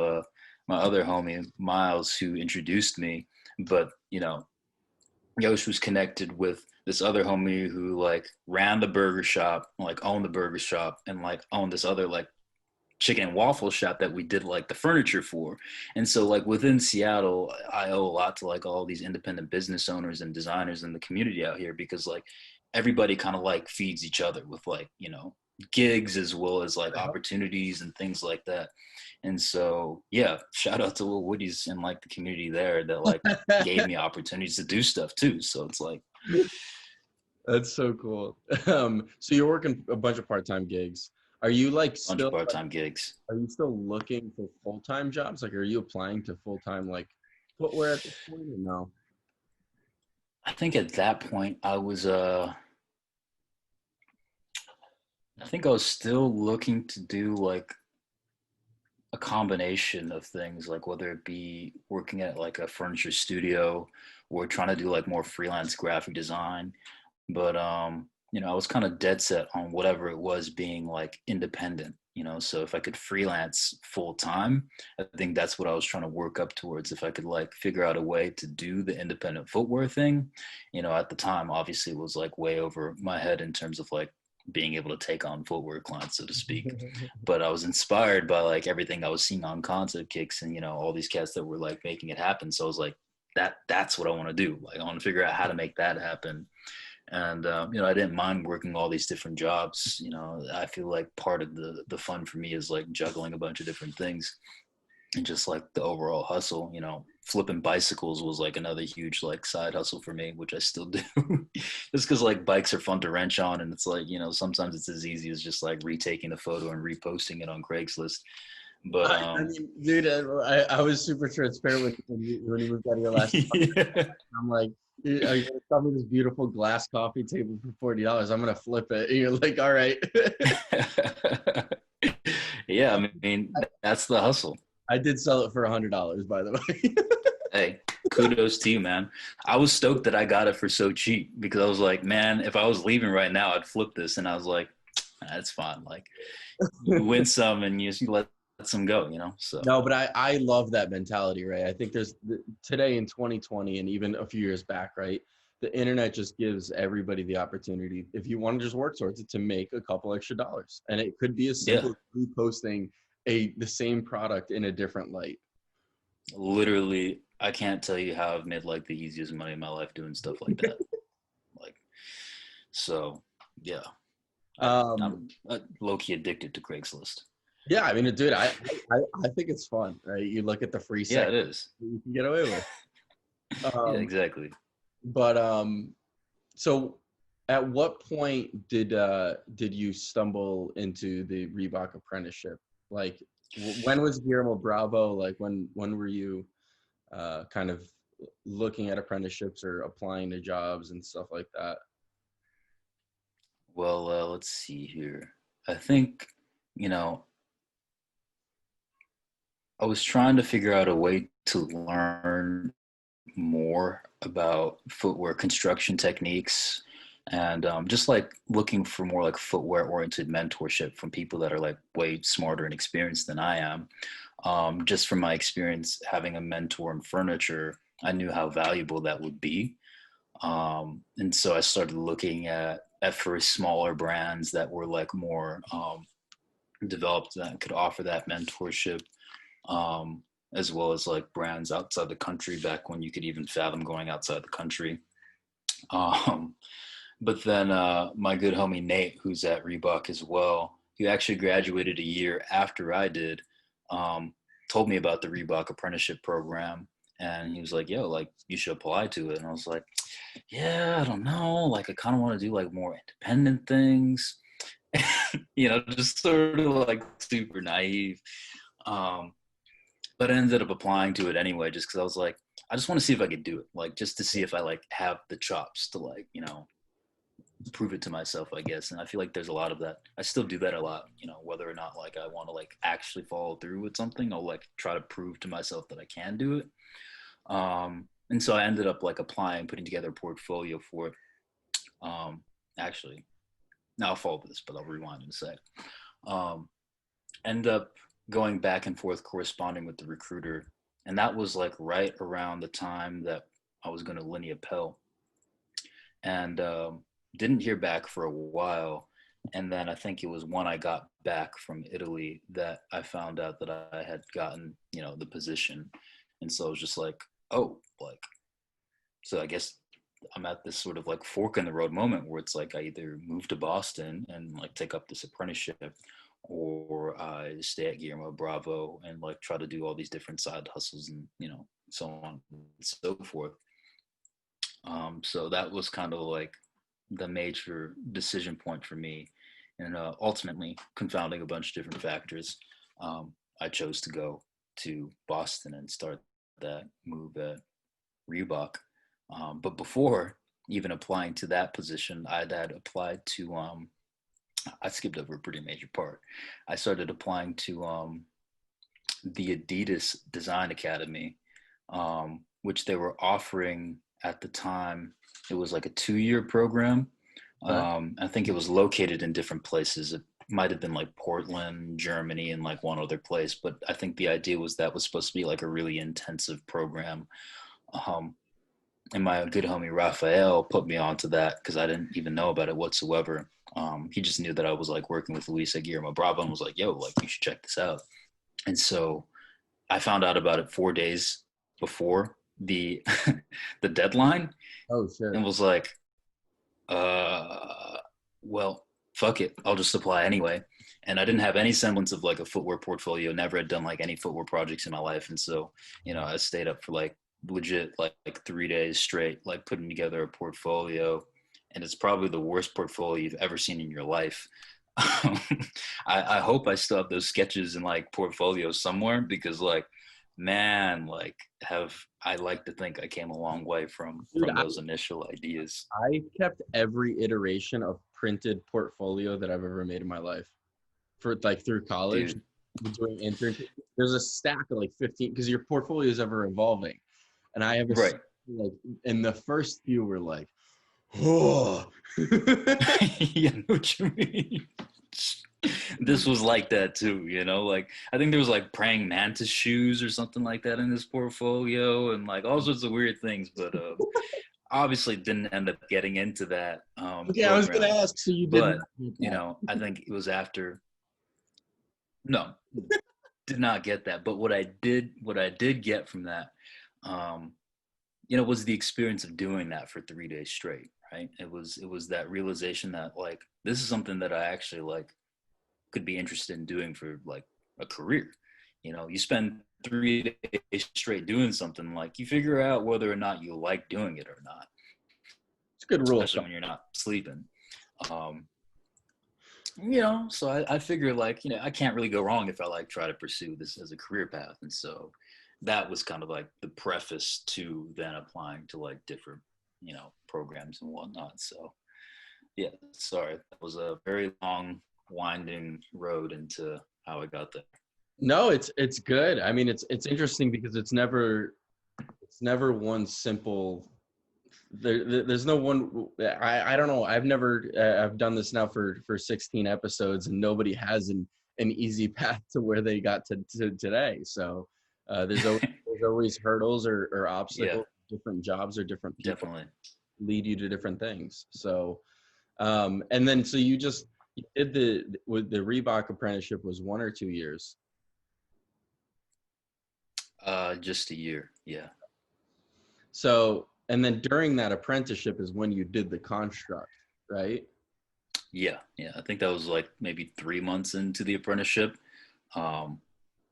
Speaker 1: my other homie Miles who introduced me, but Yosh was connected with this other homie who like ran the burger shop, like owned the burger shop, and like owned this other like chicken and waffle shop that we did like the furniture for. And so like within Seattle, I owe a lot to like all these independent business owners and designers in the community out here, because like everybody kind of like feeds each other with like, you know, gigs as well as like opportunities and things like that. And so yeah, shout out to Lil Woody's and like the community there that like gave me opportunities to do stuff too. So it's like
Speaker 2: That's so cool. So you're working a bunch of part-time gigs. Are you like
Speaker 1: a bunch of
Speaker 2: still
Speaker 1: part-time gigs.
Speaker 2: are you still looking for full-time jobs? Like, are you applying to full-time like footwear at this point or no?
Speaker 1: I think at that point I think I was still looking to do like a combination of things, like whether it be working at like a furniture studio or trying to do like more freelance graphic design. But you know, I was kind of dead set on whatever it was being like independent, you know. So if I could freelance full time, I think that's what I was trying to work up towards. If I could like figure out a way to do the independent footwear thing, you know, at the time obviously it was like way over my head in terms of like being able to take on footwear clients, so to speak. But I was inspired by like everything I was seeing on concept kicks and, you know, all these cats that were like making it happen. So I was like, that's what I want to do. Like I want to figure out how to make that happen. And you know, I didn't mind working all these different jobs. You know, I feel like part of the fun for me is like juggling a bunch of different things and just like the overall hustle. You know, flipping bicycles was like another huge like side hustle for me, which I still do. Just because like bikes are fun to wrench on, and it's like, you know, sometimes it's as easy as just like retaking a photo and reposting it on Craigslist. But
Speaker 2: I mean, dude, I was super transparent with you when you moved out of your last.
Speaker 1: yeah.
Speaker 2: I'm like, are you gonna sell me this beautiful glass coffee table for $40? I'm gonna flip it. And you're like, all right.
Speaker 1: Yeah, I mean that's the hustle.
Speaker 2: I did sell it for $100, by the way.
Speaker 1: Hey, kudos to you, man. I was stoked that I got it for so cheap, because I was like, man, if I was leaving right now, I'd flip this. And I was like, that's fine. Like, you win some and you let some go, you know? So,
Speaker 2: No, but I love that mentality, right? I think today in 2020 and even a few years back, right? The internet just gives everybody the opportunity, if you want to just work towards it, to make a couple extra dollars. And it could be as
Speaker 1: yeah,
Speaker 2: simple as reposting the same product in a different light.
Speaker 1: literally, I can't tell you how I've made like the easiest money in my life doing stuff like that. Like, so, yeah,
Speaker 2: Um,
Speaker 1: I'm low key addicted to Craigslist.
Speaker 2: yeah, I mean, dude, I think it's fun, right? You look at the free
Speaker 1: Yeah,
Speaker 2: sex
Speaker 1: it is.
Speaker 2: you can get away with.
Speaker 1: Yeah,
Speaker 2: Um,
Speaker 1: exactly.
Speaker 2: but so at what point did you stumble into the Reebok apprenticeship? Like, when was Guillermo Bravo? Like, when were you kind of looking at apprenticeships or applying to jobs and stuff like that?
Speaker 1: Well, let's see here. I think, you know, I was trying to figure out a way to learn more about footwear construction techniques, and just like looking for more like footwear oriented mentorship from people that are like way smarter and experienced than I am. Just from my experience having a mentor in furniture, I knew how valuable that would be. And so I started looking at first smaller brands that were like more developed that could offer that mentorship, as well as like brands outside the country back when you could even fathom going outside the country. Um, but then my good homie Nate, who's at Reebok as well, who actually graduated a year after I did, um, told me about the Reebok apprenticeship program. And he was like, yo, like, you should apply to it. And I was like, yeah, I don't know. Like, I kind of want to do like more independent things, you know, just sort of like super naive. Um, but I ended up applying to it anyway, just because I was like, I just want to see if I could do it, like just to see if I like have the chops to like, you know, prove it to myself, I guess. And I feel like there's a lot of that. I still do that a lot, you know, whether or not like I want to like actually follow through with something, I'll like try to prove to myself that I can do it. And so I ended up like applying, putting together a portfolio for it. Um, Actually, now I'll follow this, but I'll rewind in a sec. Um, End up going back and forth corresponding with the recruiter, and that was like right around the time that I was going to Linea Pell, and didn't hear back for a while. And then I think it was when I got back from Italy that I found out that I had gotten, the position. And so I was just like, oh, like, so I guess I'm at this sort of like fork in the road moment where it's like I either move to Boston and like take up this apprenticeship, or I stay at Guillermo Bravo and like try to do all these different side hustles and, so on and so forth. So that was kind of like the major decision point for me. And ultimately, confounding a bunch of different factors, I chose to go to Boston and start that move at Reebok. But before even applying to that position, I'd had applied to, I skipped over a pretty major part. I started applying to the Adidas Design Academy, which they were offering at the time. It was like a 2-year program.
Speaker 2: Okay.
Speaker 1: I think it was located in different places. It might have been like Portland, Germany, and like one other place. But I think the idea was that was supposed to be like a really intensive program. Um, and my good homie Raphael put me onto that because I didn't even know about it whatsoever. He just knew that I was like working with Luis at Guillermo Bravo and was like, "Yo, like you should check this out." And so I found out about it 4 days before the the deadline,
Speaker 2: Oh shit.
Speaker 1: and was like, uh, well, fuck it, I'll just apply anyway. And I didn't have any semblance of like a footwear portfolio, never had done like any footwear projects in my life. And so, I stayed up for like legit like 3 days straight, like putting together a portfolio. And it's probably the worst portfolio you've ever seen in your life. I hope I still have those sketches in like portfolios somewhere because like, man, like have I like to think I came a long way from
Speaker 2: Dude,
Speaker 1: those initial ideas.
Speaker 2: I kept every iteration of printed portfolio that I've ever made in my life for like through college,
Speaker 1: Dude,
Speaker 2: doing internships. There's a stack of like 15 because your portfolio is ever evolving. And I have a
Speaker 1: right.
Speaker 2: like, and the first few were like, oh.
Speaker 1: Yeah, I know what you mean. This was like that too, like I think there was like praying mantis shoes or something like that in this portfolio and like all sorts of weird things, but obviously didn't end up getting into that
Speaker 2: Okay, I was gonna
Speaker 1: program.
Speaker 2: ask, so you did not
Speaker 1: But
Speaker 2: get that.
Speaker 1: I think it was after. No, did not get that. But what I did get from that, um, was the experience of doing that for 3 days straight. Right. It was that realization that like this is something that I actually like could be interested in doing for like a career. You spend 3 days straight doing something, like you figure out whether or not you like doing it or not,
Speaker 2: It's a good rule of
Speaker 1: especially
Speaker 2: thumb.
Speaker 1: when you're not sleeping. Um, so I figure like, I can't really go wrong if I like try to pursue this as a career path. And so that was kind of like the preface to then applying to like different, programs and whatnot. So yeah, sorry. That was a very long, winding road into how I got there.
Speaker 2: No, it's good. I mean, it's interesting because it's never one simple. There's no one. I don't know. I've done this now for 16 episodes, and nobody has an easy path to where they got to today. So there's always hurdles or
Speaker 1: Yeah,
Speaker 2: obstacles. Different jobs or different people
Speaker 1: definitely.
Speaker 2: lead you to different things. So and then so you did with the Reebok apprenticeship was 1 or 2 years.
Speaker 1: Just a year. Yeah.
Speaker 2: So, and then during that apprenticeship is when you did the construct, right?
Speaker 1: Yeah. Yeah. I think that was like maybe 3 months into the apprenticeship. Um,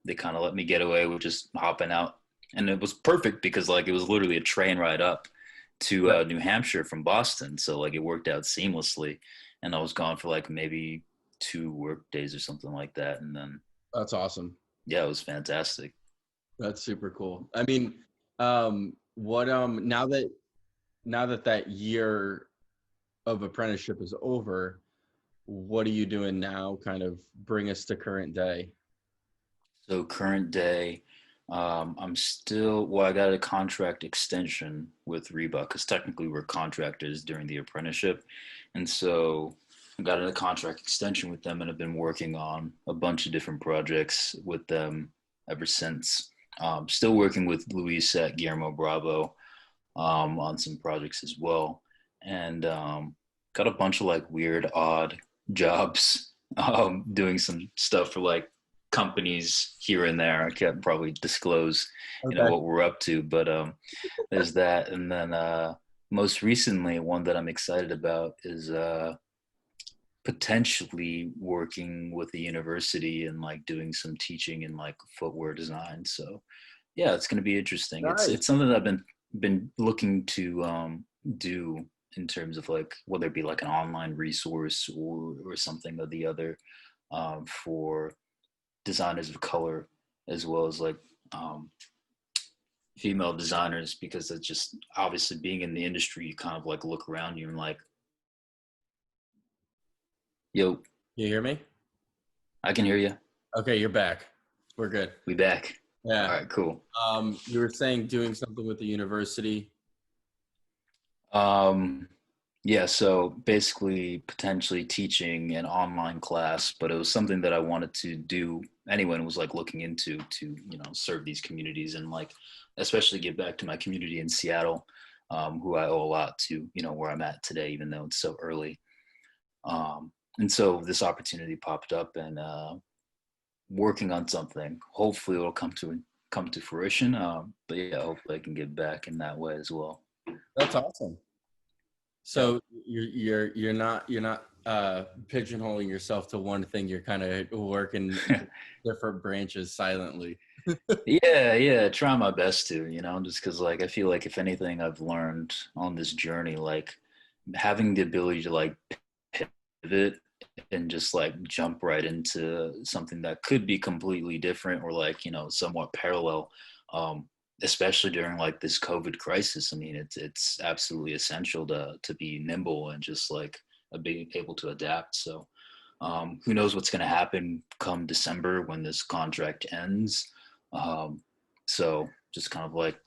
Speaker 1: they kind of let me get away with just hopping out. And it was perfect because like it was literally a train ride up to
Speaker 2: Right.
Speaker 1: New Hampshire from Boston. So like it worked out seamlessly. And I was gone for like maybe 2 work days or something like that. And then,
Speaker 2: That's awesome.
Speaker 1: yeah, it was fantastic.
Speaker 2: That's super cool. I mean, what now that that year of apprenticeship is over, what are you doing now? Kind of bring us to current day.
Speaker 1: So current day, I'm still, well, I got a contract extension with Reebok because technically we're contractors during the apprenticeship. And so I got a contract extension with them and have been working on a bunch of different projects with them ever since. Still working with Luis at Guillermo Bravo on some projects as well. And got a bunch of like weird, odd jobs, doing some stuff for like companies here and there. I can't probably disclose,
Speaker 2: Okay.
Speaker 1: what we're up to, but there's that. And then most recently, one that I'm excited about is potentially working with the university and like doing some teaching in like footwear design. So yeah, it's going to be interesting.
Speaker 2: Nice.
Speaker 1: It's something that I've been looking to do in terms of like whether it be like an online resource or something or the other, for designers of color, as well as like um, female designers, because it's just obviously being in the industry, you kind of like look around you and like, yo,
Speaker 2: You hear me?
Speaker 1: I can hear you.
Speaker 2: Okay, you're back. We're good.
Speaker 1: We back. All
Speaker 2: Yeah.
Speaker 1: right, cool.
Speaker 2: You were saying doing something with the university.
Speaker 1: Um, yeah, so basically potentially teaching an online class, but it was something that I wanted to do. Anyone was like looking into to, serve these communities and like, especially give back to my community in Seattle, who I owe a lot to, where I'm at today, even though it's so early. And so this opportunity popped up, and working on something. Hopefully it'll come to fruition. But yeah, hopefully I can give back in that way as well.
Speaker 2: That's awesome.
Speaker 1: Yeah.
Speaker 2: So you're not pigeonholing yourself to one thing. You're kind of working different branches silently.
Speaker 1: Yeah, try my best to, just because like I feel like if anything I've learned on this journey, like having the ability to like pivot and just like jump right into something that could be completely different or like, somewhat parallel, um, especially during like this COVID crisis. I mean, it's absolutely essential to be nimble and just like being able to adapt. So who knows what's going to happen come December when this contract ends. Um, so just kind of like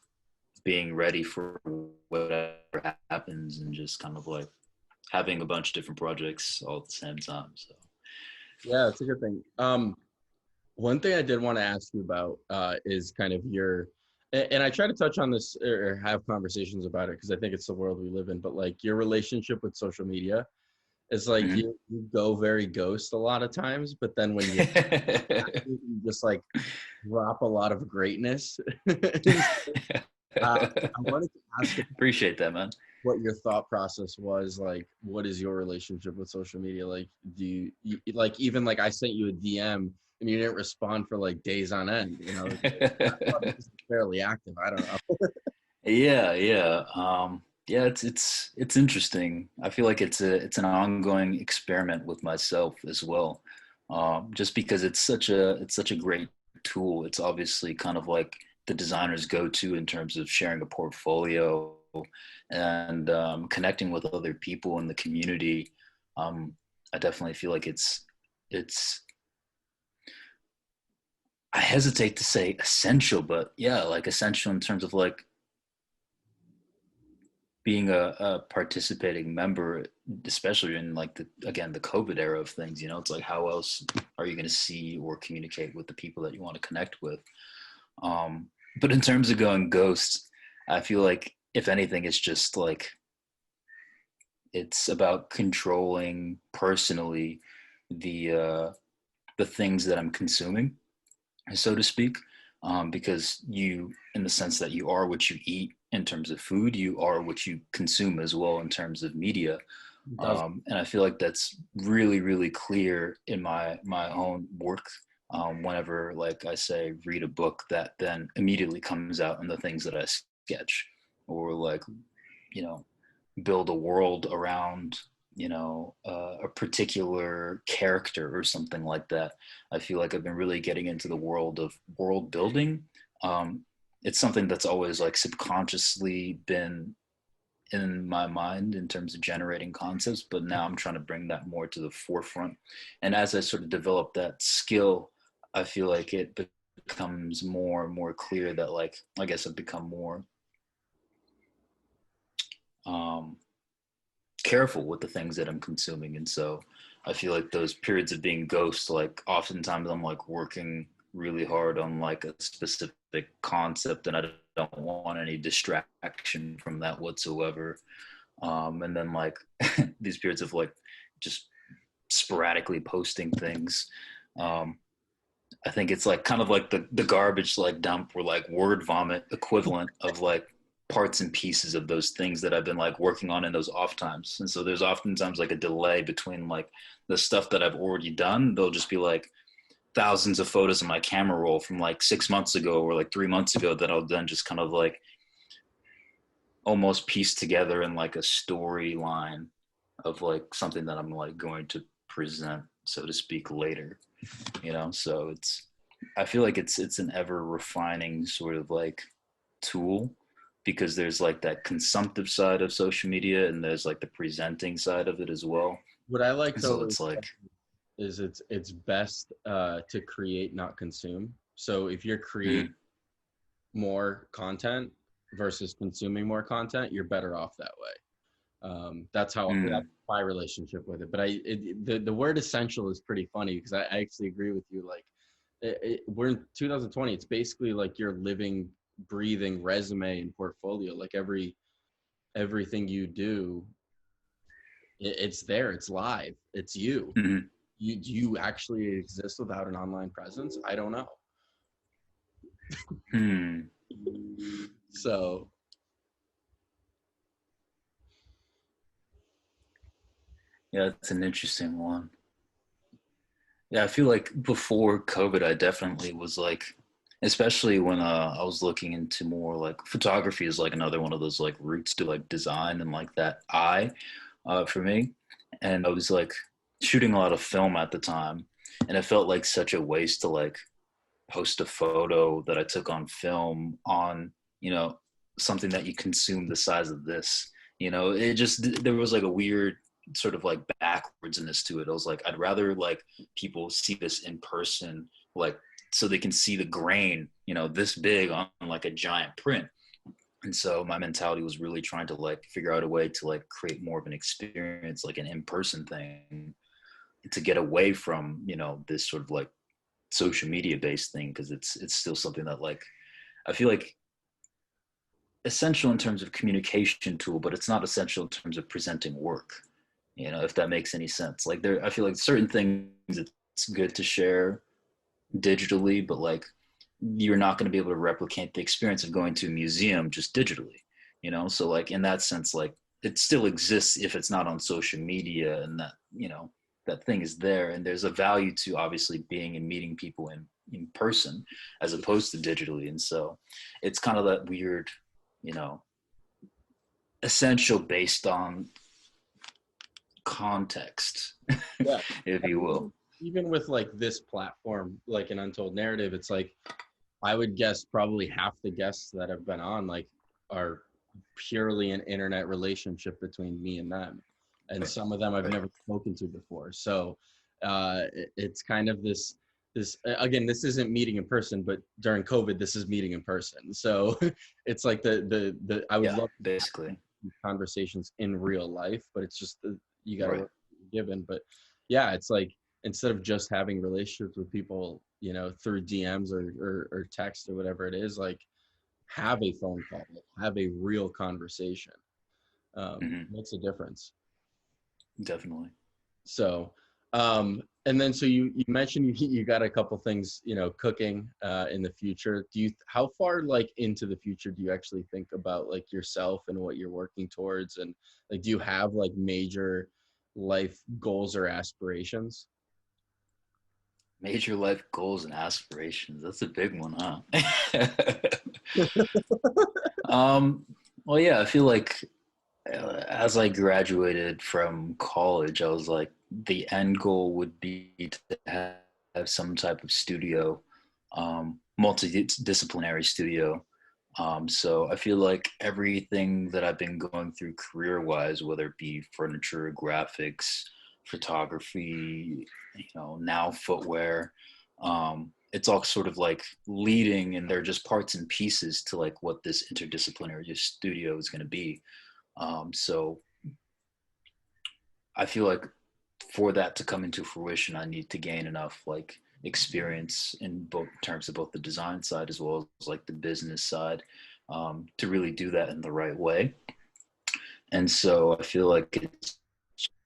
Speaker 1: being ready for whatever happens and just kind of like having a bunch of different projects all at the same time. So
Speaker 2: Yeah, it's a good thing. One thing I did want to ask you about is kind of and I try to touch on this or have conversations about it because I think it's the world we live in, but like your relationship with social media is like
Speaker 1: mhm.
Speaker 2: you go very ghost a lot of times, but then when you just like drop a lot of greatness. I wanted to ask
Speaker 1: Appreciate that, man.
Speaker 2: what your thought process was. Like, what is your relationship with social media? Like, do you like, even like I sent you a DM and you didn't respond for like days on end, I thought it was fairly active. I don't know.
Speaker 1: Yeah. It's interesting. I feel like it's an ongoing experiment with myself as well. Just because it's such a great tool. It's obviously kind of like the designer's go-to in terms of sharing a portfolio and connecting with other people in the community. I definitely feel like it's I hesitate to say essential, but yeah, like essential in terms of like being a participating member, especially in like the COVID era of things. It's like how else are you going to see or communicate with the people that you want to connect with? Um, but in terms of going ghost, I feel like if anything, it's just like it's about controlling personally the things that I'm consuming, so to speak, because you, in the sense that you are what you eat in terms of food, you are what you consume as well in terms of media.
Speaker 2: It does.
Speaker 1: And I feel like that's really, really clear in my own work. Whenever, like I say, read a book, that then immediately comes out in the things that I sketch, or like, you know, build a world around, a particular character or something like that. I feel like I've been really getting into the world of world building. um, it's something that's always like subconsciously been in my mind in terms of generating concepts, but now I'm trying to bring that more to the forefront. And as I sort of develop that skill, I feel like it becomes more and more clear that, like, I guess I've become more um, careful with the things that I'm consuming. And so I feel like those periods of being ghost, like oftentimes I'm like working really hard on like a specific concept and I don't want any distraction from that whatsoever. And then like these periods of like just sporadically posting things. Um, I think it's like kind of like the garbage like dump or like word vomit equivalent of like parts and pieces of those things that I've been like working on in those off times. And so there's oftentimes like a delay between like the stuff that I've already done. They'll just be like thousands of photos in my camera roll from like 6 months ago or like 3 months ago that I'll then just kind of like almost piece together in like a storyline of like something that I'm like going to present, so to speak, later. So I feel like it's an ever refining sort of like tool, because there's like that consumptive side of social media and there's like the presenting side of it as well.
Speaker 2: What I like
Speaker 1: And
Speaker 2: to
Speaker 1: so
Speaker 2: always
Speaker 1: it's like,
Speaker 2: is it's best to create, not consume. So if you're creating
Speaker 1: mm,
Speaker 2: more content versus consuming more content, you're better off that way. That's
Speaker 1: mm,
Speaker 2: my relationship with it. But the word essential is pretty funny because I actually agree with you. Like we're in 2020. It's basically like your living, breathing resume and portfolio. Like everything you do, it's there. It's live. It's you.
Speaker 1: mm,
Speaker 2: You actually exist without an online presence? I don't know.
Speaker 1: mm.
Speaker 2: So
Speaker 1: Yeah, it's an interesting one. Yeah, I feel like before COVID, I definitely was like, especially when I was looking into more like photography is like another one of those like roots to like design and like that eye for me. And I was like shooting a lot of film at the time, and it felt like such a waste to like post a photo that I took on film on, you know, something that you consume the size of this. It just, there was like a weird sort of like backwardness to it. I was like, I'd rather like people see this in person, like so they can see the grain, this big on like a giant print. And so my mentality was really trying to like figure out a way to like create more of an experience, like an in-person thing, to get away from, this sort of like social media based thing, because it's still something that like I feel like essential in terms of communication tool, but it's not essential in terms of presenting work. If that makes any sense. Like I feel like certain things it's good to share digitally, but like you're not going to be able to replicate the experience of going to a museum just digitally. So like in that sense, like it still exists if it's not on social media, and that that thing is there, and there's a value to obviously being and meeting people in person as opposed to digitally. And so it's kind of that weird, you know essential based on context,
Speaker 2: yeah,
Speaker 1: if you will.
Speaker 2: even with like this platform, like an Untold Narrative, it's like I would guess probably half the guests that have been on like are purely an internet relationship between me and them, and some of them I've
Speaker 1: Right.
Speaker 2: never spoken to before. So it's kind of this again, this isn't meeting in person, but during COVID this is meeting in person. So it's like the I would
Speaker 1: Yeah,
Speaker 2: love
Speaker 1: basically.
Speaker 2: conversations in real life, but it's just you got to
Speaker 1: Right.
Speaker 2: work given. But yeah, it's like instead of just having relationships with people, through DMs or text or whatever it is, like have a phone call, have a real conversation.
Speaker 1: Hmm.
Speaker 2: Makes a difference.
Speaker 1: Definitely.
Speaker 2: So, and then so you mentioned you got a couple things cooking in the future. How far like into the future do you actually think about like yourself and what you're working towards, and like do you have like major life goals or aspirations?
Speaker 1: Major life goals and aspirations. That's a big one, huh? um, well, yeah, I feel like as I graduated from college, I was like, the end goal would be to have some type of studio, multidisciplinary studio. So I feel like everything that I've been going through career wise, whether it be furniture, graphics, photography, now footwear, it's all sort of like leading, and they're just parts and pieces to like what this interdisciplinary studio is going to be. So I feel like for that to come into fruition, I need to gain enough like experience in both terms of both the design side as well as like the business side, to really do that in the right way. And so I feel like it's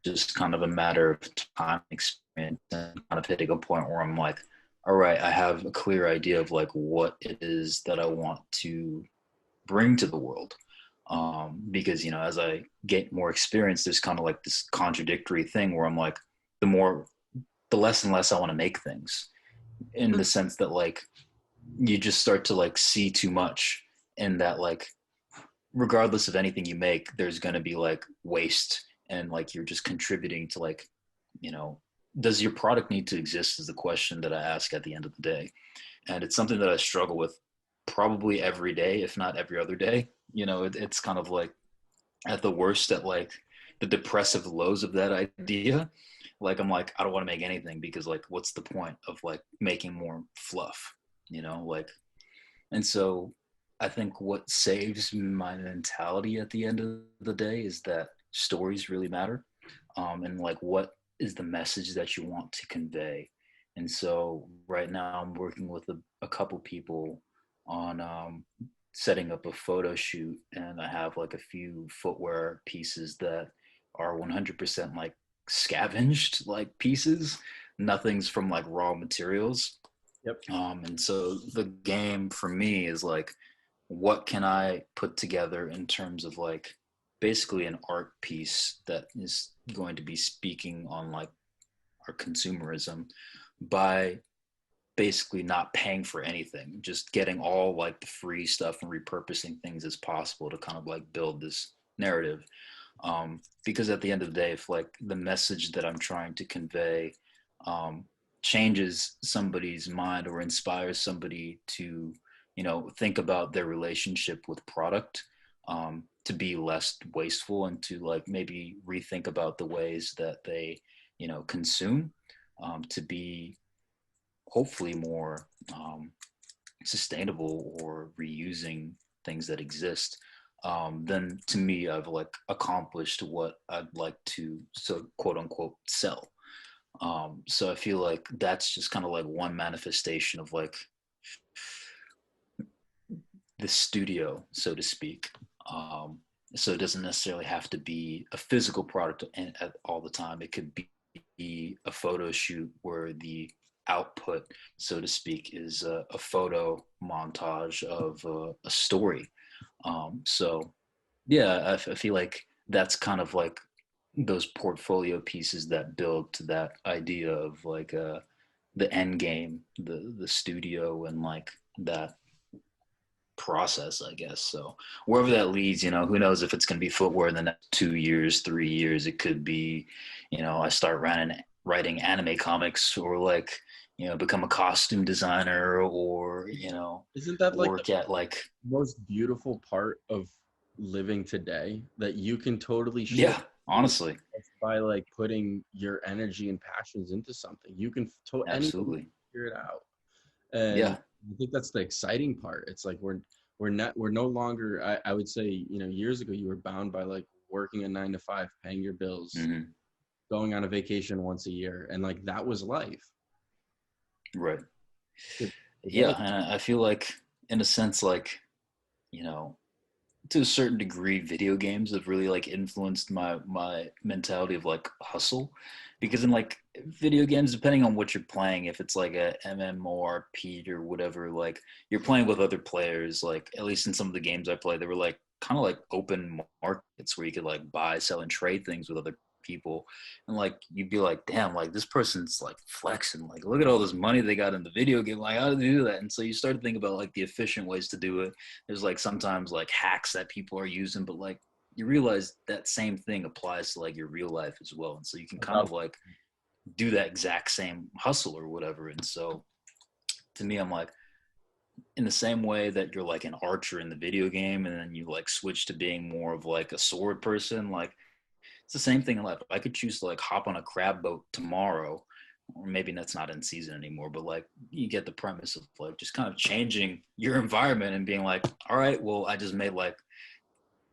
Speaker 1: just kind of a matter of time experience and kind of hitting a point where I'm like, all right, I have a clear idea of like what it is that I want to bring to the world. Because, you know, as I get more experience, there's kind of like this contradictory thing where I'm like, the less and less I want to make things, in the sense that like you just start to like see too much, and that like regardless of anything you make, there's going to be like waste, and like you're just contributing to like, you know, does your product need to exist is the question that I ask at the end of the day. And it's something that I struggle with probably every day, if not every other day. You know, it's kind of like at the worst, at like the depressive lows of that idea. Like I'm like, I don't want to make anything because like, what's the point of like making more fluff, you know? Like, and so I think what saves my mentality at the end of the day is that stories really matter. And like, what is the message that you want to convey? And so right now I'm working with a couple people on setting up a photo shoot, and I have like a few footwear pieces that are 100% like scavenged like pieces. Nothing's from like raw materials.
Speaker 2: Yep.
Speaker 1: And so the game for me is like, what can I put together in terms of like basically an art piece that is going to be speaking on like our consumerism by basically not paying for anything, just getting all like the free stuff and repurposing things as possible to kind of like build this narrative. Because at the end of the day, if like the message that I'm trying to convey um, changes somebody's mind or inspires somebody to, you know, think about their relationship with product, to be less wasteful and to like maybe rethink about the ways that they, you know, consume, to be hopefully more sustainable or reusing things that exist, then to me I've like accomplished what I'd like to, so quote unquote, sell. So I feel like that's just kind of like one manifestation of like the studio, so to speak. Um, so it doesn't necessarily have to be a physical product all the time. It could be a photo shoot where the output, so to speak, is a photo montage of a story. So yeah, I feel like that's kind of like those portfolio pieces that build to that idea of like the end game, the studio, and like that process, I guess. So wherever that leads, you know, who knows if it's going to be footwear in the next 2 years, 3 years. It could be, you know, I start writing anime comics, or like, you know, become a costume designer, or, you know,
Speaker 2: Isn't that like the
Speaker 1: work at like,
Speaker 2: most beautiful part of living today, that you can totally shift
Speaker 1: yeah, honestly,
Speaker 2: by like putting your energy and passions into something? You can anyone
Speaker 1: absolutely.
Speaker 2: figure it out. And
Speaker 1: Yeah.
Speaker 2: I think that's the exciting part. It's like we're no longer, I would say, you know, years ago you were bound by like working a 9 to 5, paying your bills,
Speaker 1: Hmm.
Speaker 2: going on a vacation once a year, and like that was life.
Speaker 1: Right. Yeah.
Speaker 2: Today,
Speaker 1: And I feel like, in a sense, like, you know, to a certain degree, video games have really like influenced my mentality of like hustle, because in like video games, depending on what you're playing, if it's like a MMORP or whatever, like you're playing with other players. Like at least in some of the games I play, they were like kind of like open markets where you could like buy, sell, and trade things with other people, and like you'd be like, damn, like this person's like flexing, like look at all this money they got in the video game, like how do they do that? And so you start to think about like the efficient ways to do it. There's like sometimes like hacks that people are using, but like you realize that same thing applies to like your real life as well, and so you can kind of like do that exact same hustle or whatever. And so to me, I'm like, in the same way that you're like an archer in the video game and then you like switch to being more of like a sword person, like it's the same thing in life. I could choose to like hop on a crab boat tomorrow, or maybe that's not in season anymore, but like you get the premise of like just kind of changing your environment and being like, all right, well, I just made like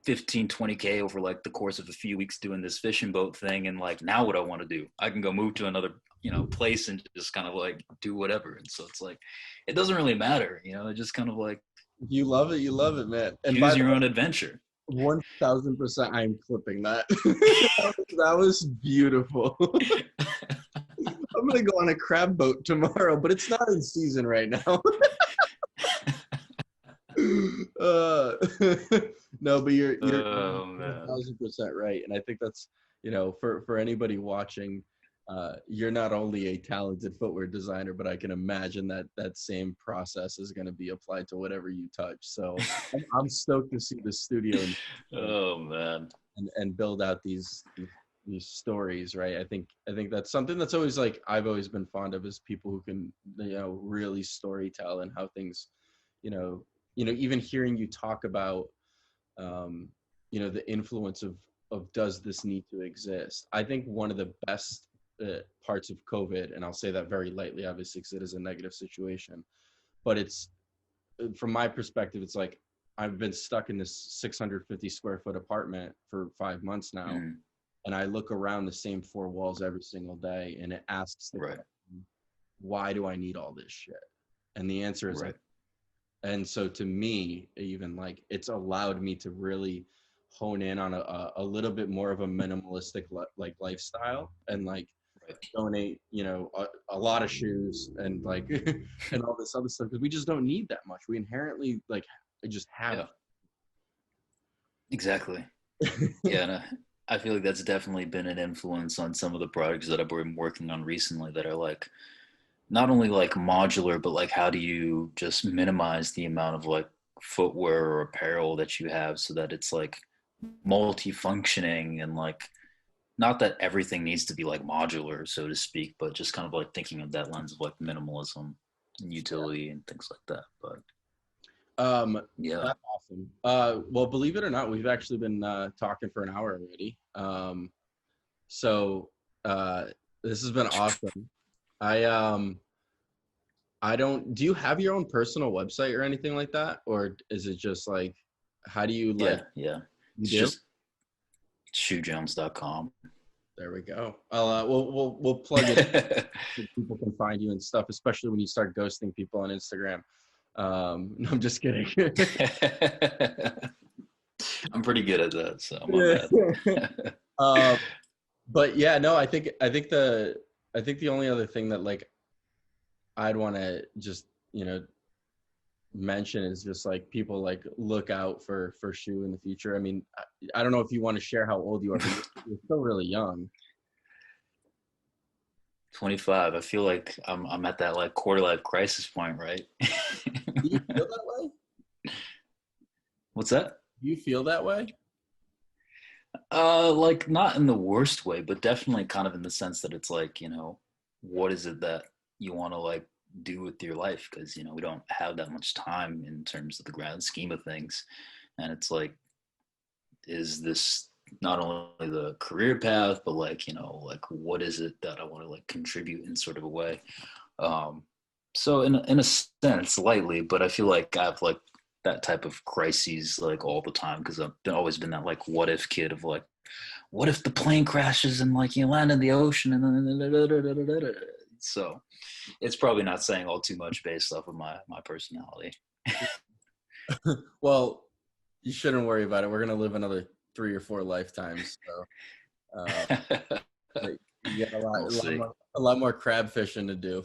Speaker 1: 15, 20K over like the course of a few weeks doing this fishing boat thing. And like, now what I want to do, I can go move to another, you know, place and just kind of like do whatever. And so it's like, it doesn't really matter, you know, it just kind of like
Speaker 2: you love it, man. And by
Speaker 1: choose
Speaker 2: the
Speaker 1: your
Speaker 2: way,
Speaker 1: own adventure.
Speaker 2: 1000%. I'm clipping that. That was beautiful. I'm gonna go on a crab boat tomorrow, but it's not in season right now. uh, no, but you're
Speaker 1: Oh man.
Speaker 2: 1000% right, and I think that's, for anybody watching, you're not only a talented footwear designer, but I can imagine that that same process is going to be applied to whatever you touch. So I'm stoked to see the studio
Speaker 1: Oh man.
Speaker 2: and build out these stories, right? I think that's something that's always like I've always been fond of, is people who can, really story tell, and how things, you know even hearing you talk about, um, the influence of does this need to exist. I think one of the best parts of COVID, and I'll say that very lightly, obviously, because it is a negative situation, but it's, from my perspective, it's like I've been stuck in this 650 square foot apartment for 5 months now,
Speaker 1: Mm,
Speaker 2: and I look around the same four walls every single day, and it asks the
Speaker 1: right.
Speaker 2: question, why do I need all this shit? And the answer is,
Speaker 1: Right.
Speaker 2: and so to me, even like, it's allowed me to really hone in on a little bit more of a minimalistic like lifestyle, and like
Speaker 1: Right.
Speaker 2: donate, a lot of shoes and like and all this other stuff, because we just don't need that much. We inherently like just have.
Speaker 1: Yeah. Exactly. Yeah, and I feel like that's definitely been an influence on some of the products that I've been working on recently that are like not only like modular, but like how do you just minimize the amount of like footwear or apparel that you have so that it's like multi-functioning and like not that everything needs to be like modular, so to speak, but just kind of like thinking of that lens of like minimalism and utility and things like that. But yeah,
Speaker 2: That's awesome. Well, believe it or not, we've actually been talking for an hour already. So uh, this has been awesome. I I don't. Do you have your own personal website or anything like that, or is it just like, how do you like?
Speaker 1: yeah.
Speaker 2: You
Speaker 1: It's
Speaker 2: do?
Speaker 1: just shujones.com.
Speaker 2: There we go. We'll plug it so people can find you and stuff, especially when you start ghosting people on Instagram. No, I'm just kidding.
Speaker 1: I'm pretty good at that, so my
Speaker 2: Yeah.
Speaker 1: bad.
Speaker 2: But yeah, no, I think the only other thing that like I'd want to just mention is just like people like look out for Shu in the future. I mean, I don't know if you want to share how old you are, but you're still really young.
Speaker 1: 25. I feel like I'm at that like quarter life crisis point, right?
Speaker 2: Do you feel that way?
Speaker 1: What's that?
Speaker 2: Do you feel that way?
Speaker 1: Like not in the worst way, but definitely kind of in the sense that it's like, what is it that you want to like do with your life? Because, we don't have that much time in terms of the grand scheme of things. And it's like, is this not only the career path, but like, like what is it that I want to like contribute in sort of a way? Um, so in a sense, lightly, but I feel like I have like that type of crises like all the time because always been that like what if kid of like what if the plane crashes and like you land in the ocean and then so it's probably not saying all too much based off of my personality.
Speaker 2: Well, you shouldn't worry about it. We're gonna live another 3 or 4 lifetimes, so but you got
Speaker 1: We'll see.
Speaker 2: a lot more crab fishing to do.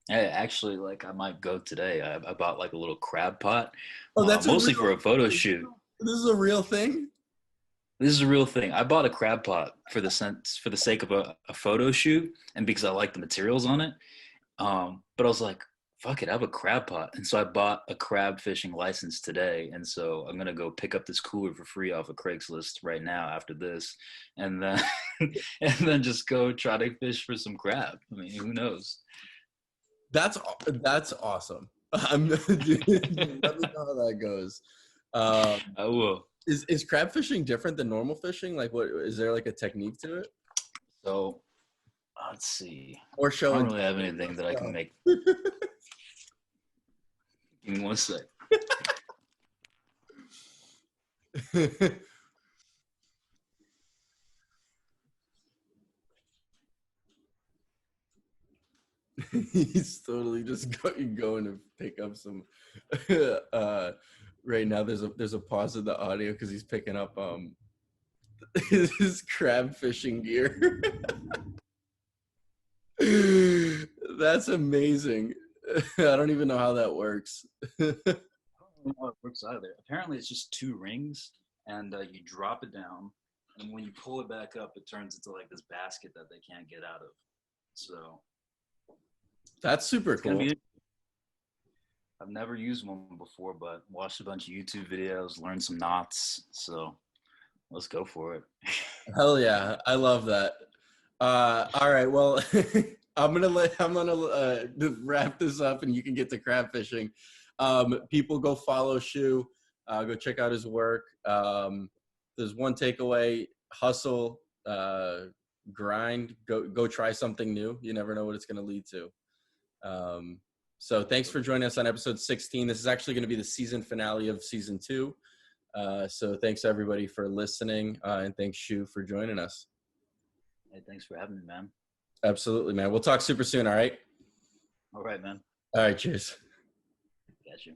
Speaker 1: Hey, actually, like I might go today. I bought like a little crab pot,
Speaker 2: Oh, that's a
Speaker 1: mostly
Speaker 2: real.
Speaker 1: for a photo shoot.
Speaker 2: This is a real thing.
Speaker 1: This is a real thing. I bought a crab pot for the sake of a photo shoot and because I like the materials on it. But I was like, fuck it, I have a crab pot. And so I bought a crab fishing license today. And so I'm gonna go pick up this cooler for free off of Craigslist right now after this, and then and then just go try to fish for some crab. I mean, who knows?
Speaker 2: That's awesome. Dude, let me know how that goes. Um,
Speaker 1: I will.
Speaker 2: is crab fishing different than normal fishing? Like, what is there like a technique to it?
Speaker 1: So let's see.
Speaker 2: Or
Speaker 1: I
Speaker 2: show
Speaker 1: don't
Speaker 2: and
Speaker 1: really have anything that I can
Speaker 2: tell?
Speaker 1: make. Give me one sec.
Speaker 2: He's totally just going to pick up some. right now there's a pause in the audio because he's picking up his crab fishing gear. That's amazing. I don't even know how that works.
Speaker 1: I don't know how it works either. Apparently, it's just two rings, and you drop it down, and when you pull it back up, it turns into like this basket that they can't get out of. So
Speaker 2: That's super
Speaker 1: it's gonna
Speaker 2: cool.
Speaker 1: be. I've never used one before, but watched a bunch of YouTube videos, learned some knots. So let's go for it.
Speaker 2: Hell yeah, I love that. All right, well, I'm gonna wrap this up, and you can get to crab fishing. People go follow Shu, go check out his work. There's one takeaway: hustle, grind, go try something new. You never know what it's gonna lead to. So thanks for joining us on episode 16. This is actually going to be the season finale of season 2. So thanks everybody for listening, and thanks Shu for joining us.
Speaker 1: Hey, thanks for having me, man.
Speaker 2: Absolutely, man. We'll talk super soon. All right.
Speaker 1: All right, man.
Speaker 2: All right. Cheers.
Speaker 1: Got you.